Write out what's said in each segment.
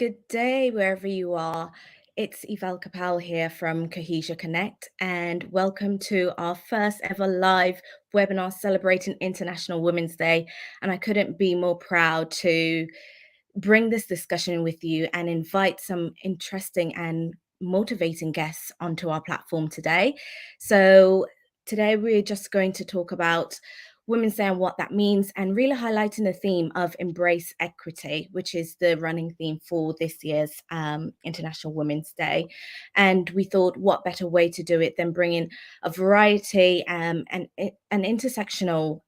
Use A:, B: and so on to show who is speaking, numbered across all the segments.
A: good day wherever you are. It's Eval Capel here from Cohesia Connect, and welcome to our first ever live webinar celebrating International Women's Day. And I couldn't be more proud to bring this discussion with you and invite some interesting and motivating guests onto our platform today. So today we're just going to talk about Women's Day and what that means, and really highlighting the theme of embrace equity, which is the running theme for this year's International Women's Day. And we thought, what better way to do it than bringing a variety and an intersectional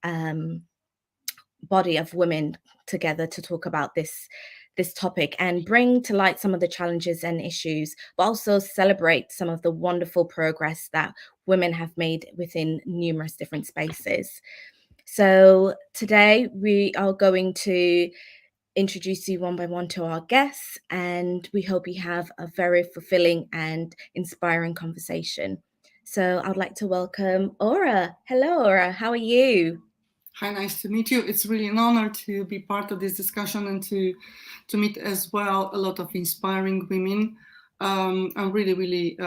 A: body of women together to talk about this topic and bring to light some of the challenges and issues, but also celebrate some of the wonderful progress that women have made within numerous different spaces. So today we are going to introduce you one by one to our guests, and we hope you have a very fulfilling and inspiring conversation. So I'd like to welcome Aura. Hello, Aura. How are you?
B: Hi, nice to meet you. It's really an honor to be part of this discussion and to meet as well a lot of inspiring women. I'm really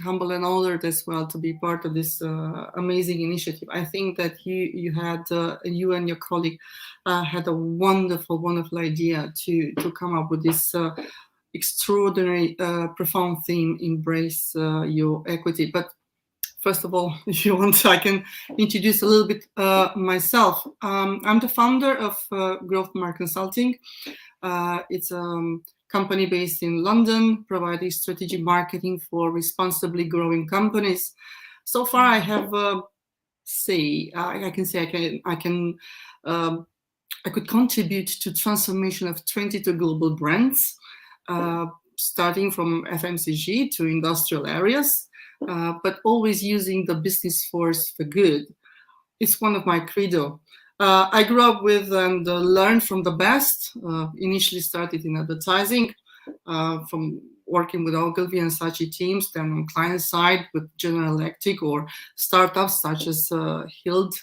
B: humble and honored as well to be part of this amazing initiative. I think that you and your colleague had a wonderful idea to come up with this extraordinary, profound theme, embrace your equity. But first of all, if you want, I can introduce a little bit myself. I'm the founder of Growth Mark Consulting. It's a company based in London, providing strategic marketing for responsibly growing companies. So far, I have I could contribute to transformation of 22 global brands, starting from FMCG to industrial areas. But always using the business force for good. It's one of my credo. I grew up with and learned from the best. Initially started in advertising, from working with Ogilvy and Saatchi teams, then on client side with General Electric or startups such as Hild,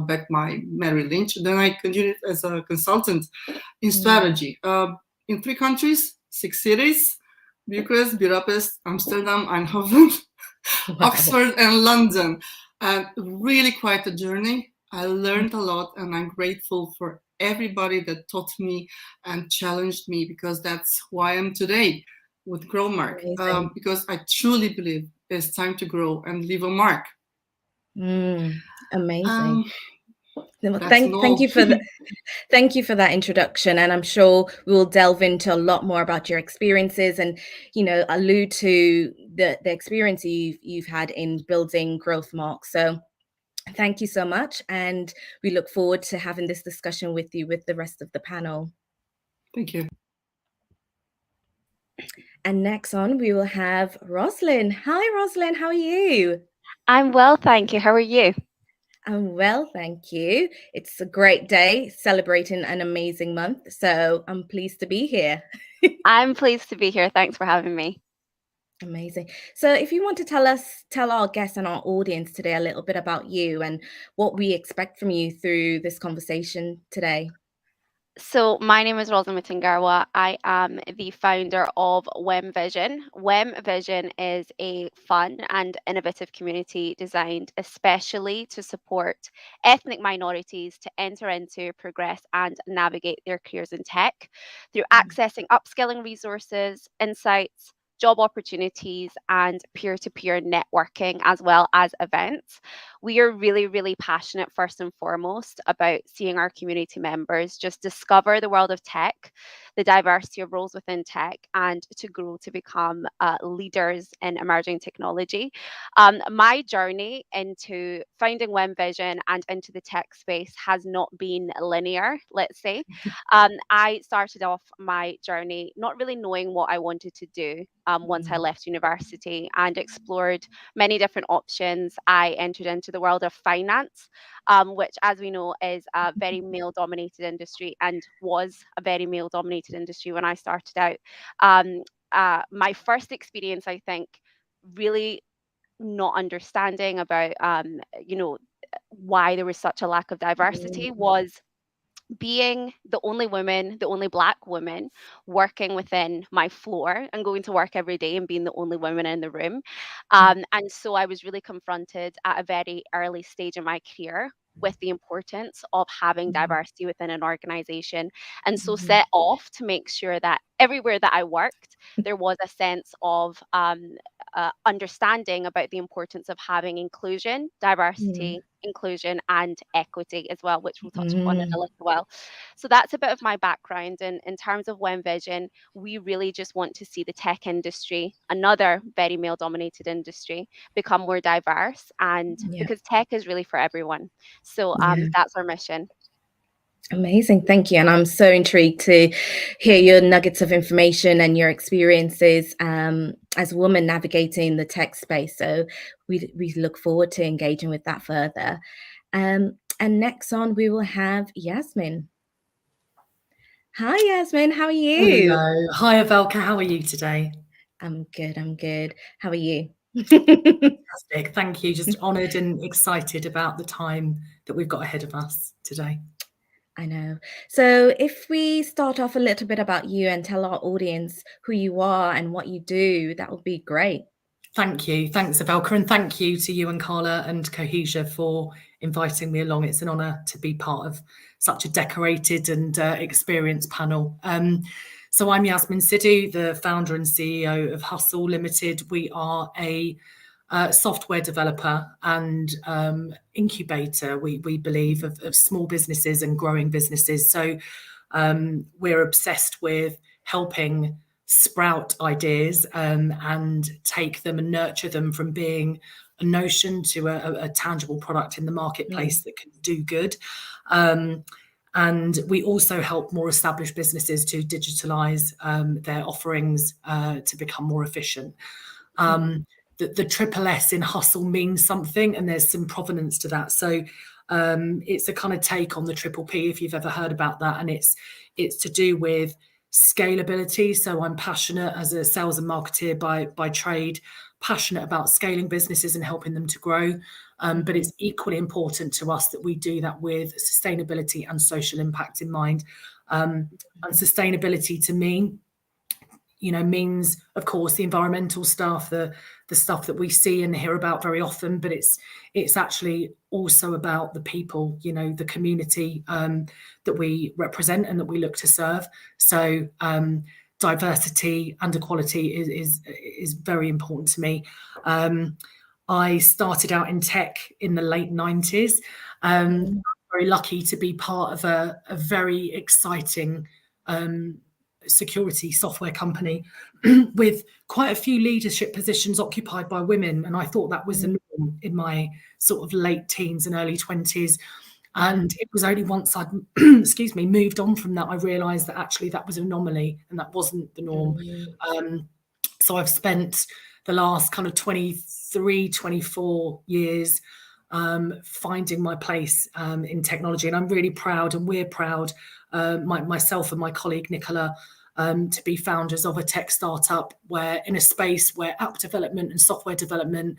B: back by Merrill Lynch. Then I continued as a consultant in strategy in 3 countries, 6 cities: Bucharest, Budapest, Amsterdam, Eindhoven, Oxford and London. And really quite a journey. I learned a lot, and I'm grateful for everybody that taught me and challenged me, because that's who I am today with Grow Mark. Because I truly believe it's time to grow and leave a mark.
A: Amazing. Thank you for thank you for that introduction, and I'm sure we will delve into a lot more about your experiences and, allude to the experience you've had in building Growth Mark. So thank you so much, and we look forward to having this discussion with you with the rest of the panel.
B: Thank you.
A: And next on, we will have Roslyn. Hi, Roslyn. How are you?
C: I'm well, thank you. How are you?
A: I'm well, thank you. It's a great day celebrating an amazing month, so I'm pleased to be here.
C: I'm pleased to be here. Thanks for having me.
A: Amazing. So if you want to tell our guests and our audience today a little bit about you and what we expect from you through this conversation today.
C: So my name is Roslyn Mutingarwa. I am the founder of WEM Vision. WEM Vision is a fun and innovative community designed especially to support ethnic minorities to enter into, progress, and navigate their careers in tech through accessing upskilling resources, insights, job opportunities, and peer-to-peer networking, as well as events. We are really passionate, first and foremost, about seeing our community members just discover the world of tech, the diversity of roles within tech, and to grow to become leaders in emerging technology. My journey into finding WEM Vision and into the tech space has not been linear, let's say. I started off my journey not really knowing what I wanted to do once I left university, and explored many different options. I entered into the world of finance, which, as we know, is a very male-dominated industry, and was a very male-dominated industry when I started out. My first experience, I think, really not understanding about, why there was such a lack of diversity was being the only woman, the only Black woman working within my floor and going to work every day and being the only woman in the room. And so I was really confronted at a very early stage in my career with the importance of having diversity within an organization. And so set off to make sure that everywhere that I worked, there was a sense of understanding about the importance of having inclusion, diversity, inclusion, and equity as well, which we'll touch upon in a little while. So that's a bit of my background. And in terms of WEM Vision, we really just want to see the tech industry, another very male dominated industry, become more diverse. And because tech is really for everyone. So that's our mission.
A: Amazing. Thank you. And I'm so intrigued to hear your nuggets of information and your experiences as a woman navigating the tech space. So we look forward to engaging with that further. And next on, we will have Yasmin. Hi, Yasmin. How are you?
D: Hello. Hi, Ivelka. How are you today?
A: I'm good. I'm good. How are you?
D: Fantastic. Thank you. Just honoured and excited about the time that we've got ahead of us today.
A: I know. So if we start off a little bit about you and tell our audience who you are and what you do, that would be great.
D: Thank you. Thanks, Ivelka. And thank you to you and Carla and Cohesia for inviting me along. It's an honour to be part of such a decorated and experienced panel. So I'm Yasmin Sidhu, the founder and CEO of Hustle Limited. We are a software developer and incubator, we believe, of small businesses and growing businesses. So we're obsessed with helping sprout ideas and take them and nurture them from being a notion to a tangible product in the marketplace that can do good. And we also help more established businesses to digitalize their offerings to become more efficient. The triple S in Hustle means something, and there's some provenance to that. So it's a kind of take on the triple P, if you've ever heard about that, and it's to do with scalability. So I'm passionate as a sales and marketeer by trade, passionate about scaling businesses and helping them to grow. But it's equally important to us that we do that with sustainability and social impact in mind. And sustainability to me, means, of course, the environmental stuff, the stuff that we see and hear about very often, but it's actually also about the people, the community that we represent and that we look to serve. So diversity and equality is very important to me. I started out in tech in the late 90s. I'm very lucky to be part of a very exciting security software company with quite a few leadership positions occupied by women, and I thought that was the norm in my sort of late teens and early 20s. And it was only once I'd moved on from that I realized that actually that was an anomaly and that wasn't the norm. So I've spent the last kind of 23, 24 years finding my place in technology, and I'm really proud, and we're proud, myself and my colleague Nicola, to be founders of a tech startup where in a space where app development and software development,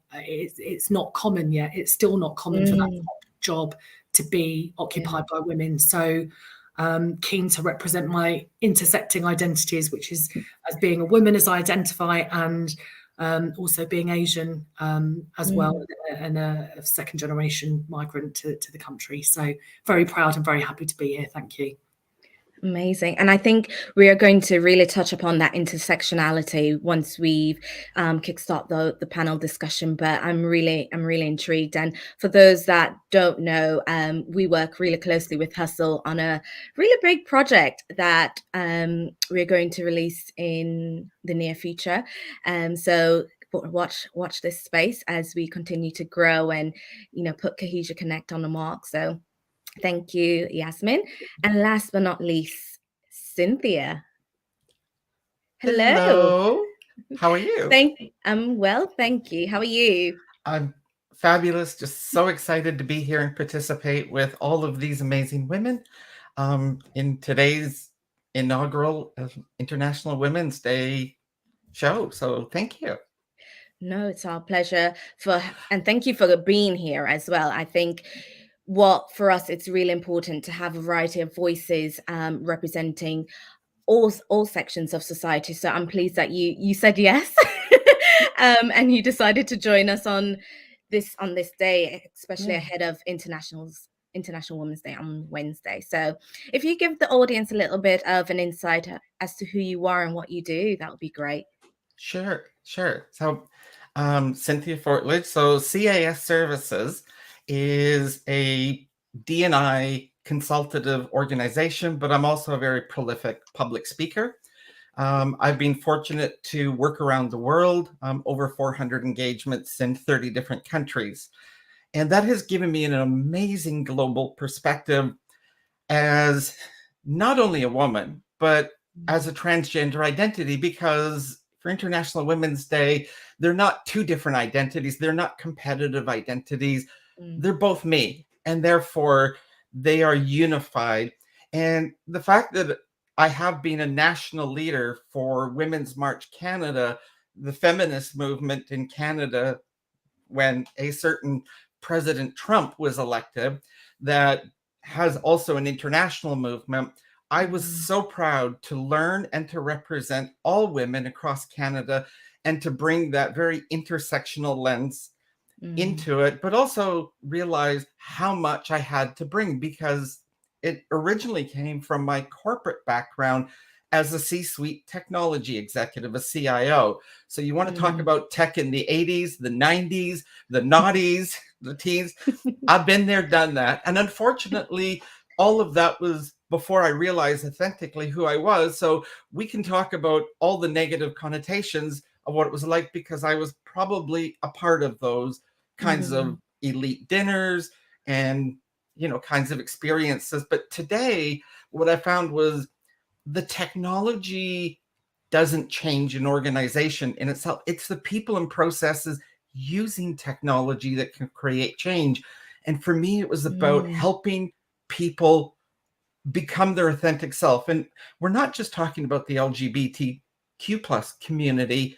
D: it's not common yet. It's still not common for that job to be occupied by women. So keen to represent my intersecting identities, which is as being a woman as I identify, and also being Asian as well, and a second generation migrant to the country. So very proud and very happy to be here. Thank you.
A: Amazing. And I think we are going to really touch upon that intersectionality once we've kickstart the panel discussion, but I'm really intrigued. And for those that don't know, we work really closely with Hustle on a really big project that we're going to release in the near future. So watch this space as we continue to grow and, put Cohesia Connect on the mark. So thank you, Yasmin. And last but not least, Cynthia.
E: Hello. How are you?
A: I'm well, thank you. How are you?
E: I'm fabulous. Just so excited to be here and participate with all of these amazing women in today's inaugural International Women's Day show. So thank you.
A: No, it's our pleasure and thank you for being here as well. I think what for us, it's really important to have a variety of voices representing all sections of society. So I'm pleased that you said yes, and you decided to join us on this day, especially ahead of International Women's Day on Wednesday. So if you give the audience a little bit of an insight as to who you are and what you do, that would be great.
E: Sure. So, Cynthia Fortledge. So, CAS Services is a D&I consultative organization, but I'm also a very prolific public speaker. I've been fortunate to work around the world, over 400 engagements in 30 different countries. And that has given me an amazing global perspective as not only a woman, but as a transgender identity, because for International Women's Day, they're not two different identities. They're not competitive identities. They're both me, and therefore they are unified. And the fact that I have been a national leader for Women's March Canada, the feminist movement in Canada, when a certain President Trump was elected, that has also an international movement. I was so proud to learn and to represent all women across Canada and to bring that very intersectional lens into it, but also realize how much I had to bring, because it originally came from my corporate background as a C-suite technology executive, a CIO. So you want to talk about tech in the 80s, the 90s, the noughties, the teens. I've been there, done that. And unfortunately, all of that was before I realized authentically who I was. So we can talk about all the negative connotations of what it was like, because I was probably a part of those kinds of elite dinners and, kinds of experiences. But today, what I found was the technology doesn't change an organization in itself. It's the people and processes using technology that can create change. And for me, it was about helping people become their authentic self. And we're not just talking about the LGBTQ plus community.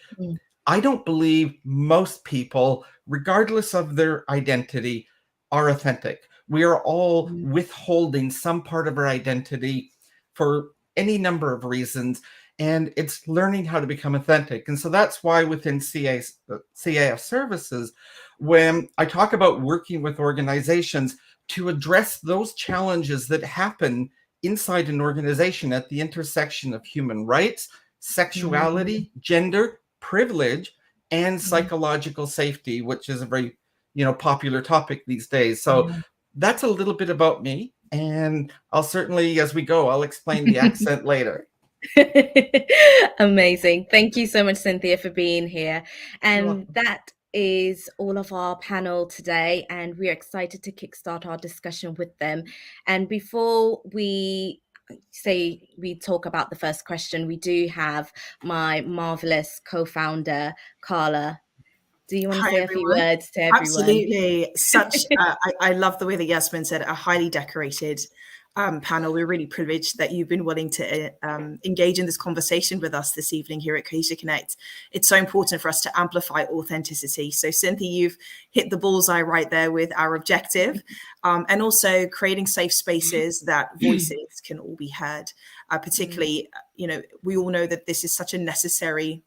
E: I don't believe most people, regardless of their identity, are authentic. We are all withholding some part of our identity for any number of reasons, and it's learning how to become authentic. And so that's why within CAF Services, when I talk about working with organizations to address those challenges that happen inside an organization at the intersection of human rights, sexuality, gender, privilege, and psychological safety, which is a very, popular topic these days. So that's a little bit about me. And I'll certainly, as we go, I'll explain the accent later.
A: Amazing. Thank you so much, Cynthia, for being here. And that is all of our panel today, and we're excited to kickstart our discussion with them. And before we talk about the first question, we do have my marvelous co-founder, Carla. Do you want to say a few words to everyone?
F: Absolutely. I love the way that Yasmin said, a highly decorated panel. We're really privileged that you've been willing to engage in this conversation with us this evening here at Cohesia Connect. It's so important for us to amplify authenticity. So Cynthia, you've hit the bullseye right there with our objective, and also creating safe spaces that voices can all be heard. Particularly, we all know that this is such a necessary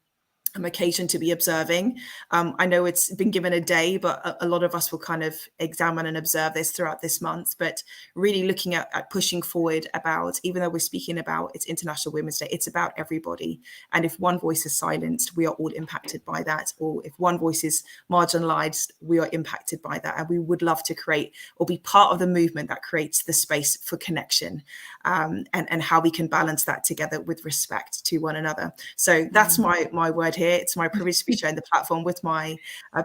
F: occasion to be observing. I know it's been given a day, but a lot of us will kind of examine and observe this throughout this month, but really looking at pushing forward about, even though we're speaking about it's International Women's Day, it's about everybody. And if one voice is silenced, we are all impacted by that. Or if one voice is marginalized, we are impacted by that. And we would love to create or be part of the movement that creates the space for connection, and how we can balance that together with respect to one another. So that's my word here. It's my privilege to be sharing the platform with my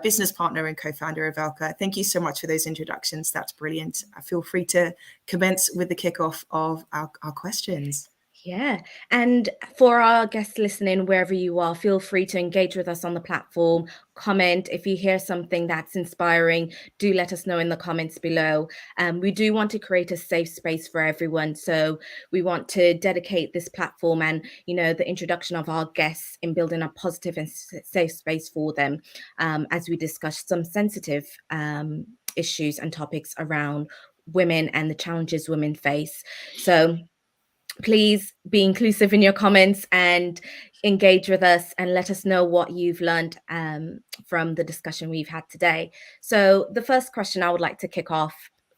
F: business partner and co-founder, Ivelka. Thank you so much for those introductions. That's brilliant. Feel free to commence with the kickoff of our questions.
A: Yeah. And for our guests listening, wherever you are, feel free to engage with us on the platform, comment. If you hear something that's inspiring, do let us know in the comments below. We do want to create a safe space for everyone. So we want to dedicate this platform and, the introduction of our guests in building a positive and safe space for them, as we discuss some sensitive issues and topics around women and the challenges women face. So please be inclusive in your comments and engage with us and let us know what you've learned from the discussion we've had today. So the first question I would like to kick off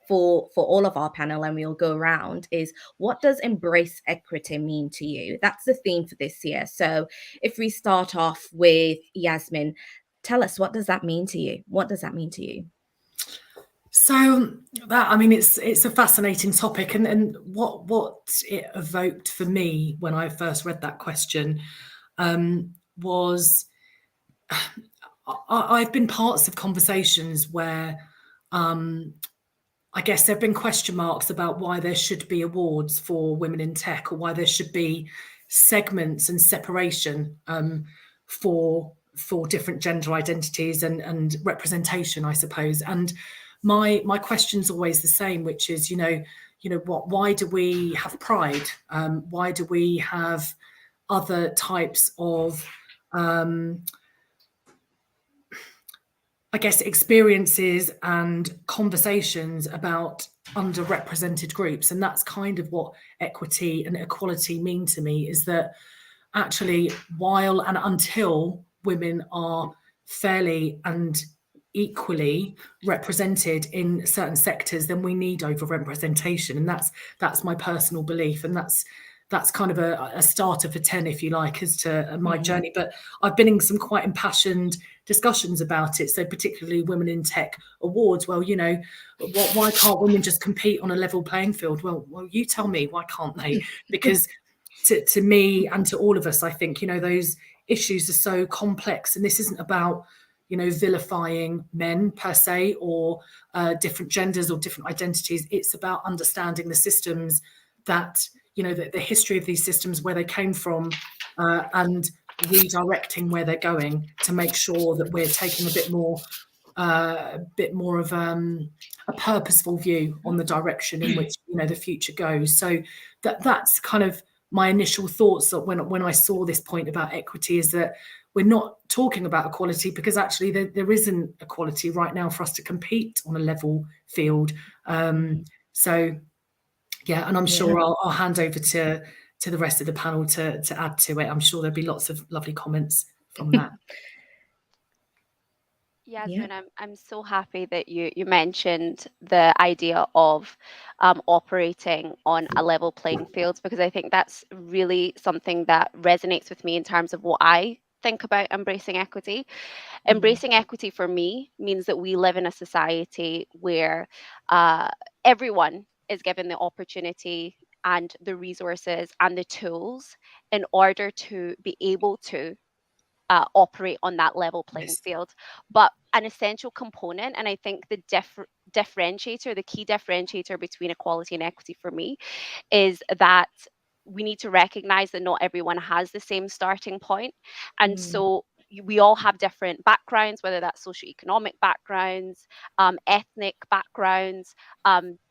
A: for all of our panel, and we'll go around, is what does embrace equity mean to you? That's the theme for this year. So if we start off with Yasmin, tell us, what does that mean to you? What does that mean to you?
D: So that, I mean, it's a fascinating topic, and what it evoked for me when I first read that question was I've been parts of conversations where I guess there have been question marks about why there should be awards for women in tech, or why there should be segments and separation for different gender identities and representation, I suppose. And my question's always the same, which is, why do we have pride? Why do we have other types of I guess experiences and conversations about underrepresented groups? And that's kind of what equity and equality mean to me, is that actually, while and until women are fairly and equally represented in certain sectors, then we need overrepresentation. And that's my personal belief. And that's kind of a starter for 10, if you like, as to my journey. But I've been in some quite impassioned discussions about it. So particularly Women in Tech Awards. Well, why can't women just compete on a level playing field? Well, you tell me, why can't they? Because to me and to all of us, I think, those issues are so complex. And this isn't about, vilifying men per se, or different genders or different identities. It's about understanding the systems that, the history of these systems, where they came from, and redirecting where they're going to make sure that we're taking a bit more of a purposeful view on the direction in which the future goes. So that's kind of my initial thoughts that when I saw this point about equity, is that we're not talking about equality, because actually there isn't equality right now for us to compete on a level field. So yeah, and I'm sure I'll hand over to the rest of the panel to add to it. I'm sure there'll be lots of lovely comments from that.
C: Yasmin, I'm so happy that you mentioned the idea of operating on a level playing field, because I think that's really something that resonates with me in terms of what I think about embracing equity. Embracing equity for me means that we live in a society where everyone is given the opportunity and the resources and the tools in order to be able to operate on that level playing field. But an essential component, and I think the differentiator, the key differentiator between equality and equity for me, is that we need to recognize that not everyone has the same starting point. And so we all have different backgrounds, whether that's socioeconomic backgrounds, ethnic backgrounds,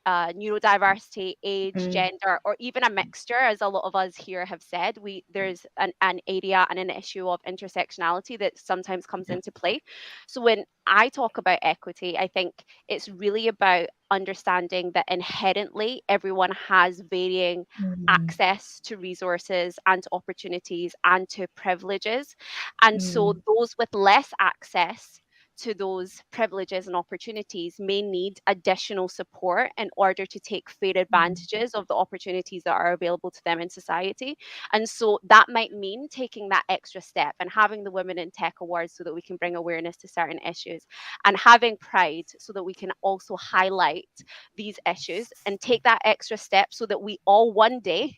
C: neurodiversity, age, gender, or even a mixture, as a lot of us here have said. There's an area and an issue of intersectionality that sometimes comes into play. So when I talk about equity, I think it's really about understanding that inherently everyone has varying access to resources and to opportunities and to privileges. And so those with less access to those privileges and opportunities may need additional support in order to take fair advantages of the opportunities that are available to them in society. And so that might mean taking that extra step and having the Women in Tech Awards so that we can bring awareness to certain issues, and having Pride so that we can also highlight these issues and take that extra step so that we all one day,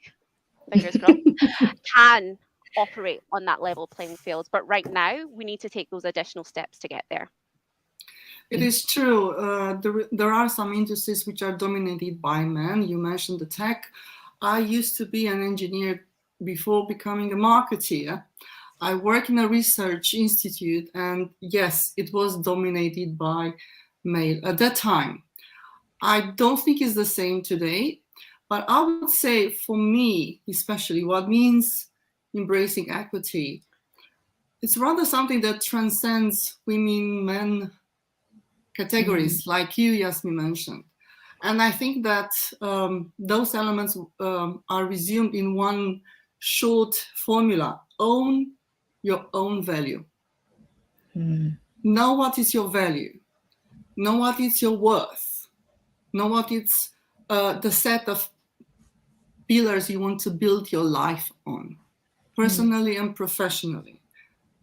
C: fingers crossed, can operate on that level playing field. But right now, we need to take those additional steps to get there.
B: It is true. There are some industries which are dominated by men. You mentioned the tech. I used to be an engineer before becoming a marketeer. I work in a research institute, and yes, it was dominated by male at that time. I don't think it's the same today, but I would say for me, especially, what means embracing equity, it's rather something that transcends women, men categories, like you, Yasmin, mentioned. And I think that those elements are resumed in one short formula: own your own value. Know what is your value. Know what is your worth. Know what is the set of pillars you want to build your life on, personally and professionally.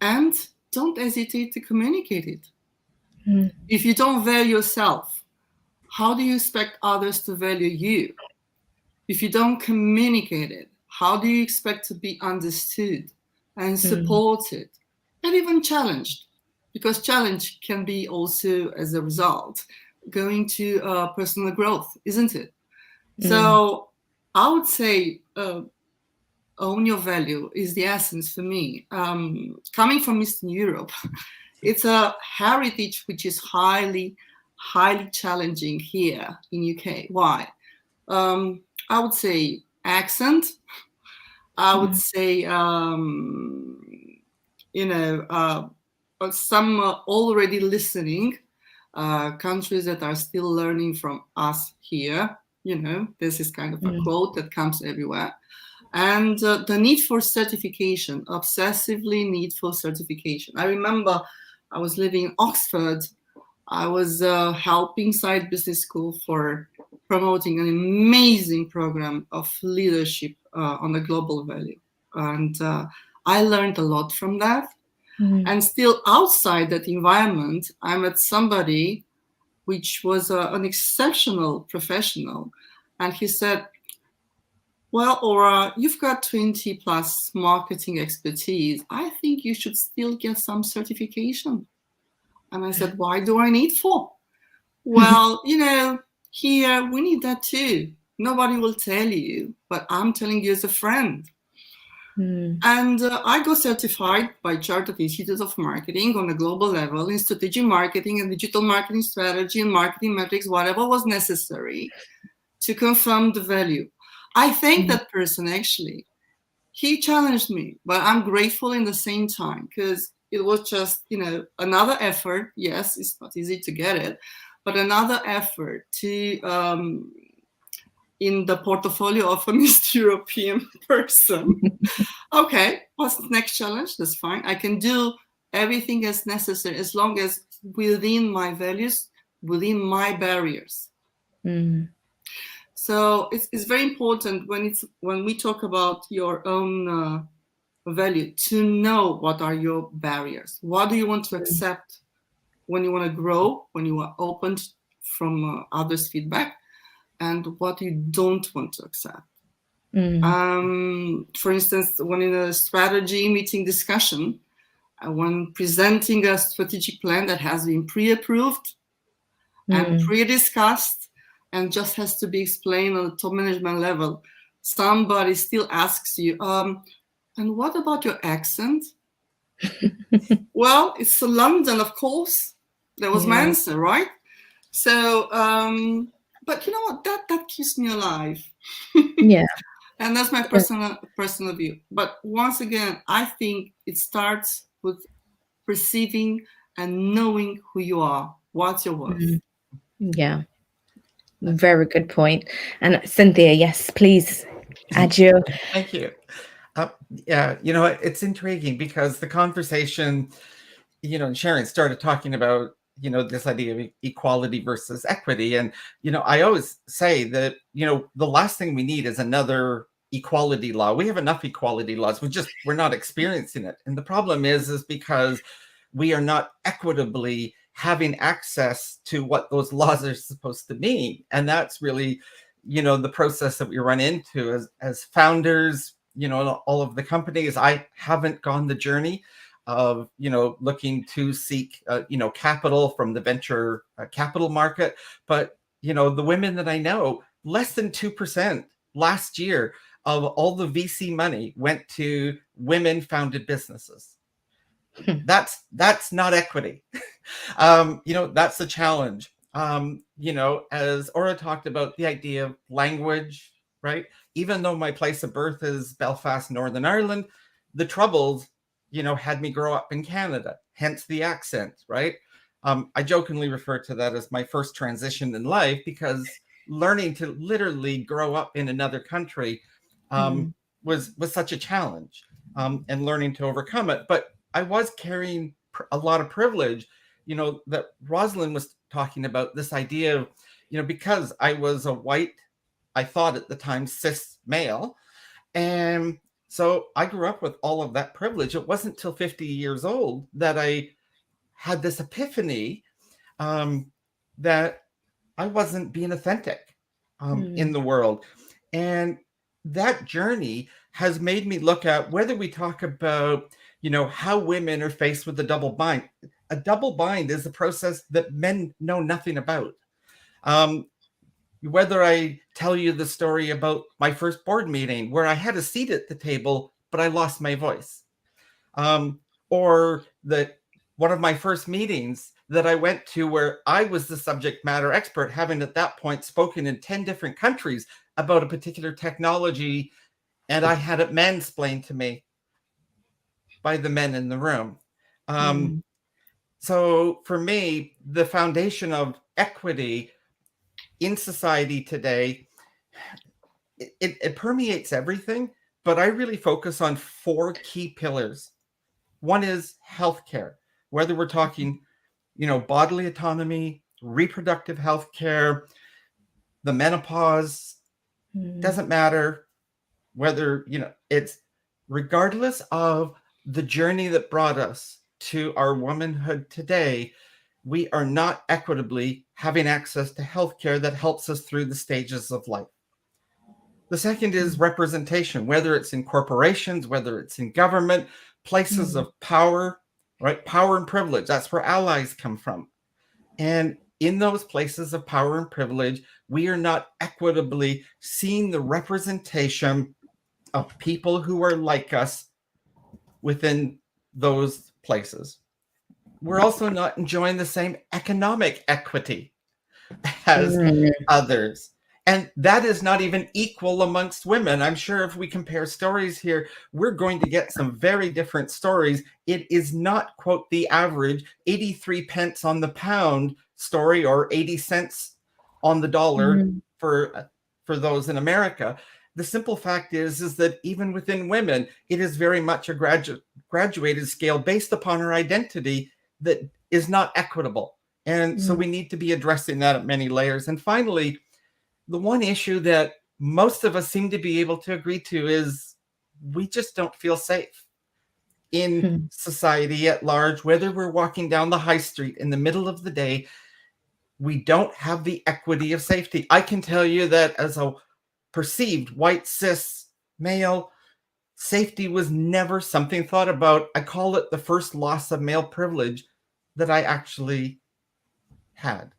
B: And don't hesitate to communicate it. If you don't value yourself, how do you expect others to value you? If you don't communicate it, how do you expect to be understood and supported and even challenged? Because challenge can be also, as a result, going to personal growth, isn't it? So I would say own your value is the essence for me. Coming from Eastern Europe, it's a heritage which is highly challenging here in UK. Why? I would say accent. I would say, some already listening countries that are still learning from us here. This is kind of a quote that comes everywhere. And the need for certification, obsessively need for certification. I remember I was living in Oxford. I was helping Side Business School for promoting an amazing program of leadership on a global value. And I learned a lot from that. And still outside that environment, I met somebody which was an exceptional professional. And he said, well, Aura, you've got 20 plus marketing expertise. I think you should still get some certification. And I said, why do I need 4? Well, here we need that too. Nobody will tell you, but I'm telling you as a friend. And I got certified by Chartered Institute of Marketing on a global level in strategic marketing and digital marketing strategy and marketing metrics, whatever was necessary to confirm the value. I thank that person, actually. He challenged me, but I'm grateful in the same time because it was just, another effort. Yes, it's not easy to get it, but another effort to in the portfolio of an East European person. Okay, what's the next challenge? That's fine. I can do everything as necessary as long as within my values, within my barriers. So it's very important when we talk about your own value to know what are your barriers. What do you want to accept when you want to grow, when you are open from others' feedback, and what you don't want to accept. For instance, when in a strategy meeting discussion, when presenting a strategic plan that has been pre-approved and pre-discussed and just has to be explained on the top management level, somebody still asks you, and what about your accent? Well, it's London, of course. That was my answer, right? So, but you know what? That keeps me alive. And that's my personal view. But once again, I think it starts with perceiving and knowing who you are. What's your worth?
A: Yeah. Very good point. And Cynthia, yes, please add your.
E: Thank you. Yeah, it's intriguing because the conversation, Sharon started talking about, this idea of equality versus equity. And, I always say that, the last thing we need is another equality law. We have enough equality laws. We're not experiencing it. And the problem is because we are not equitably having access to what those laws are supposed to mean. And that's really, the process that we run into as founders, all of the companies. I haven't gone the journey of, looking to seek, capital from the venture capital market. But, the women that I know, less than 2% last year of all the VC money went to women-founded businesses. That's not equity. That's the challenge. As Aura talked about the idea of language, right? Even though my place of birth is Belfast, Northern Ireland, the Troubles, had me grow up in Canada, hence the accent, right? I jokingly refer to that as my first transition in life because, learning to literally grow up in another country was such a challenge, and learning to overcome it. But I was carrying a lot of privilege, that Roslyn was talking about, this idea of, because I was a white, I thought at the time, cis male. And so I grew up with all of that privilege. It wasn't till 50 years old that I had this epiphany that I wasn't being authentic in the world. And that journey has made me look at, whether we talk about, how women are faced with a double bind. A double bind is a process that men know nothing about. Whether I tell you the story about my first board meeting where I had a seat at the table, but I lost my voice. Or one of my first meetings that I went to where I was the subject matter expert, having at that point spoken in 10 different countries about a particular technology, and I had it mansplained to me by the men in the room. So for me, the foundation of equity in society today, it permeates everything, but I really focus on 4 key pillars. One is healthcare, whether we're talking, bodily autonomy, reproductive healthcare, the menopause, doesn't matter whether, it's regardless of the journey that brought us to our womanhood today, we are not equitably having access to healthcare that helps us through the stages of life. The second is representation, whether it's in corporations, whether it's in government, places of power, right? Power and privilege. That's where allies come from. And in those places of power and privilege, we are not equitably seeing the representation of people who are like us within those places. We're also not enjoying the same economic equity as others. And that is not even equal amongst women. I'm sure if we compare stories here, we're going to get some very different stories. It is not, quote, the average 83 pence on the pound story or 80 cents on the dollar for those in America. The simple fact is that even within women, it is very much a graduated scale based upon our identity that is not equitable. And so we need to be addressing that at many layers. And finally, the one issue that most of us seem to be able to agree to is we just don't feel safe in society at large. Whether we're walking down the high street in the middle of the day, we don't have the equity of safety. I can tell you that as a perceived white cis male, safety was never something thought about. I call it the first loss of male privilege that I actually had.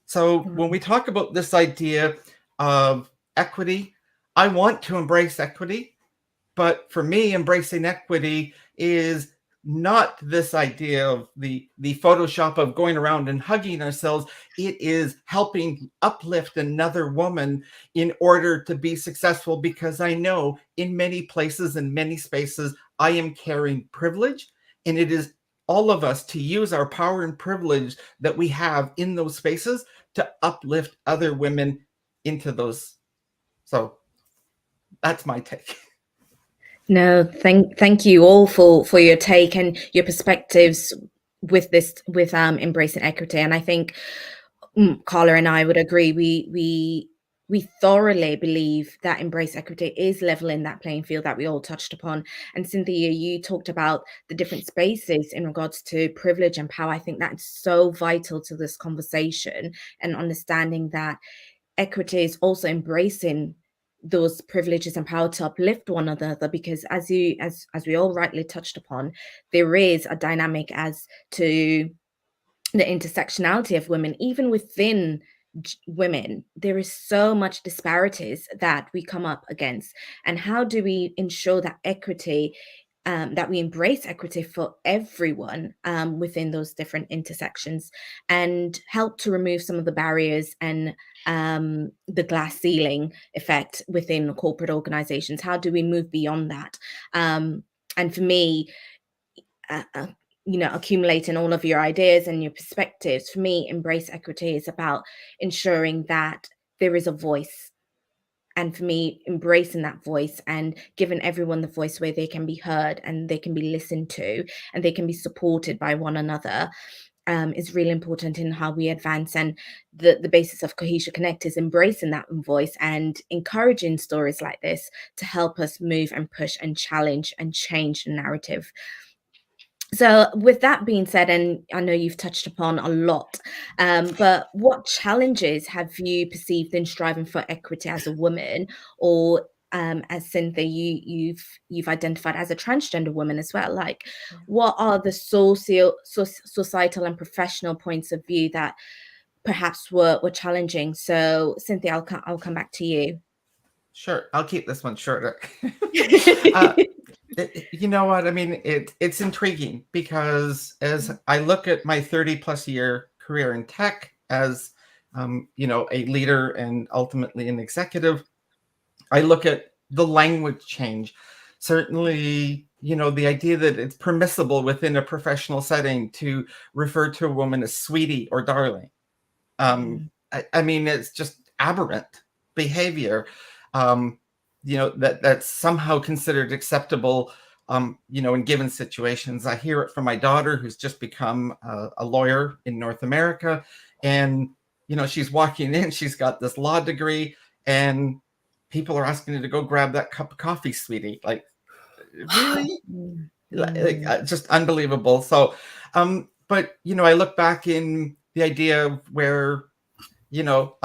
E: So when we talk about this idea of equity, I want to embrace equity, but for me, embracing equity is not this idea of the Photoshop of going around and hugging ourselves. It is helping uplift another woman in order to be successful, because I know in many places and many spaces, I am carrying privilege, and it is all of us to use our power and privilege that we have in those spaces to uplift other women into those. So that's my take.
A: No, thank you all for your take and your perspectives with embracing equity. And I think Carla and I would agree. We thoroughly believe that embrace equity is leveling that playing field that we all touched upon. And Cynthia, you talked about the different spaces in regards to privilege and power. I think that's so vital to this conversation, and understanding that equity is also embracing those privileges and power to uplift one another, because as we all rightly touched upon, there is a dynamic as to the intersectionality of women. Even within women, there is so much disparities that we come up against. And how do we ensure that equity, that we embrace equity for everyone within those different intersections, and help to remove some of the barriers and the glass ceiling effect within corporate organizations? How do we move beyond that? And for me, accumulating all of your ideas and your perspectives, for me, embrace equity is about ensuring that there is a voice. And for me, embracing that voice and giving everyone the voice where they can be heard and they can be listened to and they can be supported by one another is really important in how we advance. And the basis of Cohesia Connect is embracing that voice and encouraging stories like this to help us move and push and challenge and change the narrative. So with that being said, and I know you've touched upon a lot, but what challenges have you perceived in striving for equity as a woman, or as Cynthia, you've identified as a transgender woman as well? Like, what are the societal and professional points of view that perhaps were challenging? So Cynthia, I'll come back to you.
E: Sure, I'll keep this one shorter. You know what? I mean, it's intriguing because as I look at my 30+ year career in tech as, you know, a leader and ultimately an executive, I look at the language change. Certainly, you know, the idea that it's permissible within a professional setting to refer to a woman as sweetie or darling. I mean, it's just aberrant behavior. You know, that's somehow considered acceptable, you know, in given situations. I hear it from my daughter, who's just become a lawyer in North America. And, you know, she's walking in, she's got this law degree, and people are asking her to go grab that cup of coffee, sweetie. Like, really? Like, just unbelievable. So, but, you know, I look back in the idea of where, you know,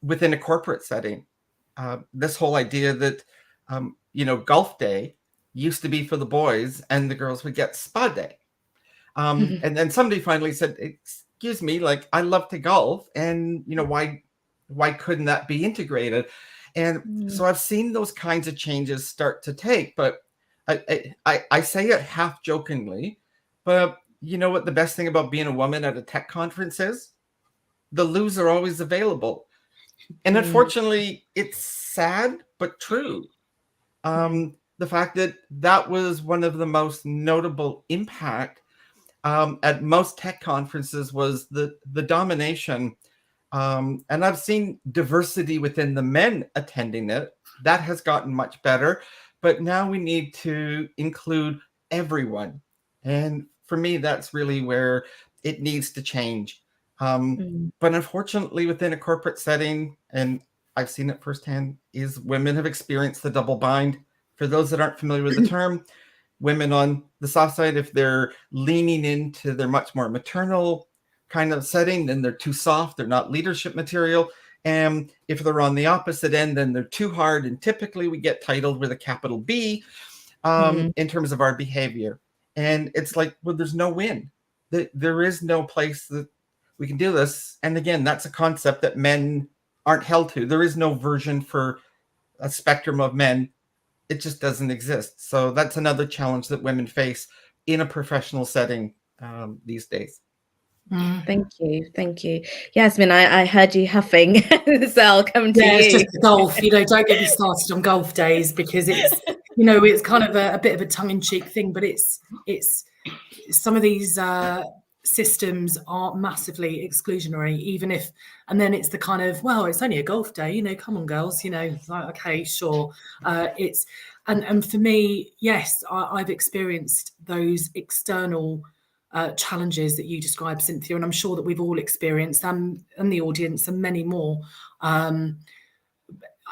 E: within a corporate setting, this whole idea that, you know, golf day used to be for the boys and the girls would get spa day. And then somebody finally said, excuse me, like, I love to golf, and, you know, why couldn't that be integrated? And so I've seen those kinds of changes start to take, but I say it half jokingly, but you know what the best thing about being a woman at a tech conference is? The loos are always available. And unfortunately, it's sad, but true. The fact that was one of the most notable impact at most tech conferences was the domination. And I've seen diversity within the men attending it. That has gotten much better. But now we need to include everyone. And for me, that's really where it needs to change. But unfortunately, within a corporate setting, and I've seen it firsthand, is women have experienced the double bind. For those that aren't familiar with the term, women on the soft side, if they're leaning into their much more maternal kind of setting, then they're too soft, they're not leadership material. And if they're on the opposite end, then they're too hard. And typically we get titled with a capital B in terms of our behavior. And it's like, well, there's no win. There is no place that we can do this. And again, that's a concept that men aren't held to. There is no version for a spectrum of men. It just doesn't exist. So that's another challenge that women face in a professional setting these days.
A: Thank you. Yasmin, I heard you huffing, so I'll come to you.
D: It's just golf. You know, don't get me started on golf days, because it's, you know, it's kind of a bit of a tongue-in-cheek thing, but it's some of these systems are massively exclusionary, even if, and then it's the kind of, well, it's only a golf day, you know, come on girls, you know, like, okay, sure. It's and for me, yes, I've experienced those external challenges that you described, Cynthia, and I'm sure that we've all experienced them, and the audience, and many more. I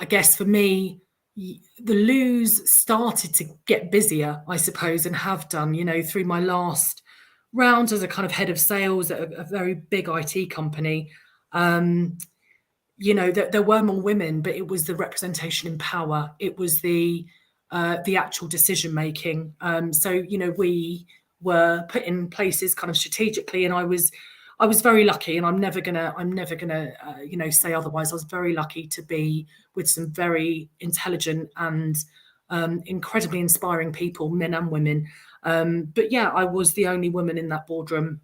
D: guess for me, the loos started to get busier, I suppose, and have done, you know, through my last round as a kind of head of sales at a very big IT company. You know, there were more women, but it was the representation in power. It was the actual decision making. So, you know, we were put in places kind of strategically, and I was very lucky, and I'm never gonna you know, say otherwise. I was very lucky to be with some very intelligent and incredibly inspiring people, men and women. But yeah, I was the only woman in that boardroom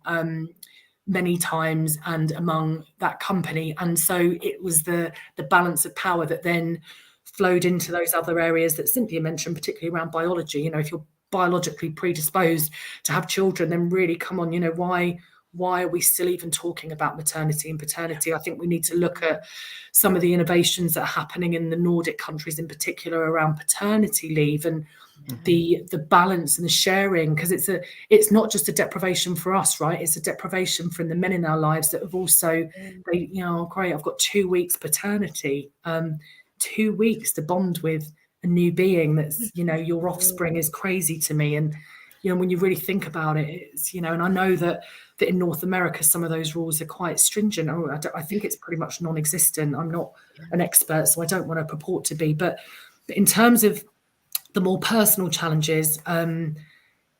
D: many times and among that company, and so it was the balance of power that then flowed into those other areas that Cynthia mentioned, particularly around biology. You know, if you're biologically predisposed to have children, then really, come on, you know, why why are we still even talking about maternity and paternity? I think we need to look at some of the innovations that are happening in the Nordic countries in particular around paternity leave and the balance and the sharing, because it's not just a deprivation for us, right? It's a deprivation from the men in our lives that have also, great, I've got 2 weeks paternity, 2 weeks to bond with a new being that's, your offspring is crazy to me. And, when you really think about it, it's, and I know that in North America, some of those rules are quite stringent. I think it's pretty much non-existent. I'm not an expert, so I don't want to purport to be. But in terms of the more personal challenges,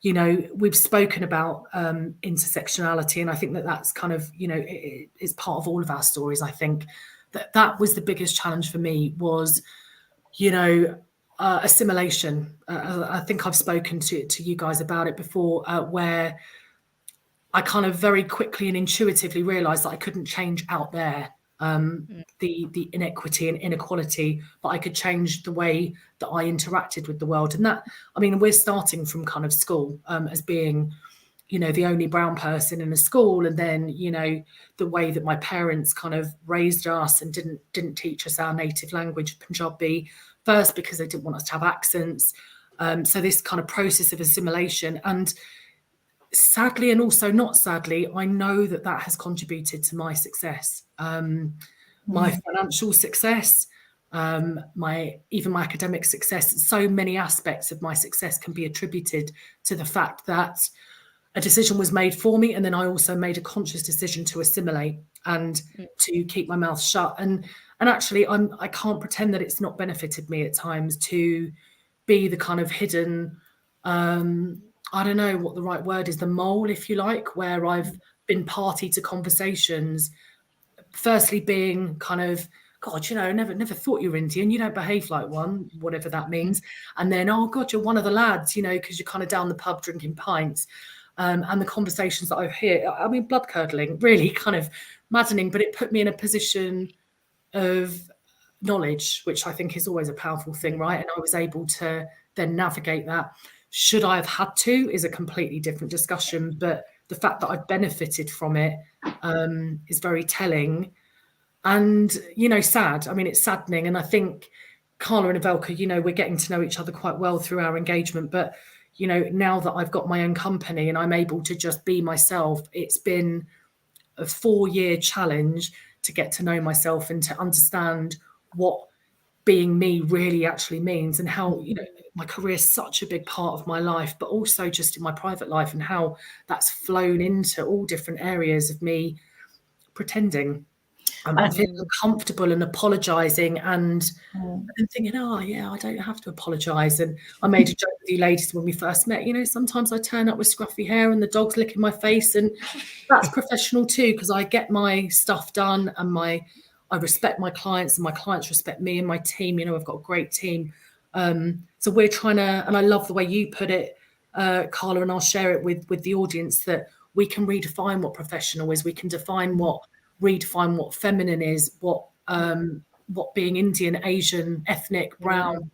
D: we've spoken about intersectionality, and I think that's kind of, it's part of all of our stories. I think that was the biggest challenge for me was, assimilation. I think I've spoken to you guys about it before, where I kind of very quickly and intuitively realised that I couldn't change out there the inequity and inequality, but I could change the way that I interacted with the world. And that, we're starting from kind of school as being, the only brown person in a school, and then, the way that my parents kind of raised us and didn't teach us our native language, Punjabi, first because they didn't want us to have accents. So this kind of process of assimilation, and sadly, and also not sadly, I know that has contributed to my success, my financial success, my academic success. So many aspects of my success can be attributed to the fact that a decision was made for me, and then I also made a conscious decision to assimilate and to keep my mouth shut. And actually, I can't pretend that it's not benefited me at times to be the kind of hidden, I don't know what the right word is, the mole, if you like, where I've been party to conversations. Firstly, being kind of, God, never thought you were Indian. You don't behave like one, whatever that means. And then, oh God, you're one of the lads, because you're kind of down the pub drinking pints. And the conversations that I hear, blood curdling, really kind of maddening, but it put me in a position of knowledge, which I think is always a powerful thing, right? And I was able to then navigate that. Should I have had to is a completely different discussion, but the fact that I've benefited from it is very telling and, sad. It's saddening. And I think Carla and Ivelka, we're getting to know each other quite well through our engagement, but now that I've got my own company and I'm able to just be myself, it's been a 4-year challenge to get to know myself and to understand what being me really actually means, and how, my career is such a big part of my life, but also just in my private life, and how that's flown into all different areas of me pretending. I'm feeling uncomfortable and apologising and thinking, oh yeah, I don't have to apologise. And I made a joke with you ladies when we first met, sometimes I turn up with scruffy hair and the dog's licking my face, and that's professional too, because I get my stuff done and I respect my clients and my clients respect me and my team. I've got a great team. So we're trying to, and I love the way you put it, Carla, and I'll share it with the audience, that we can redefine what professional is. We can redefine what feminine is, what being Indian, Asian, ethnic, brown,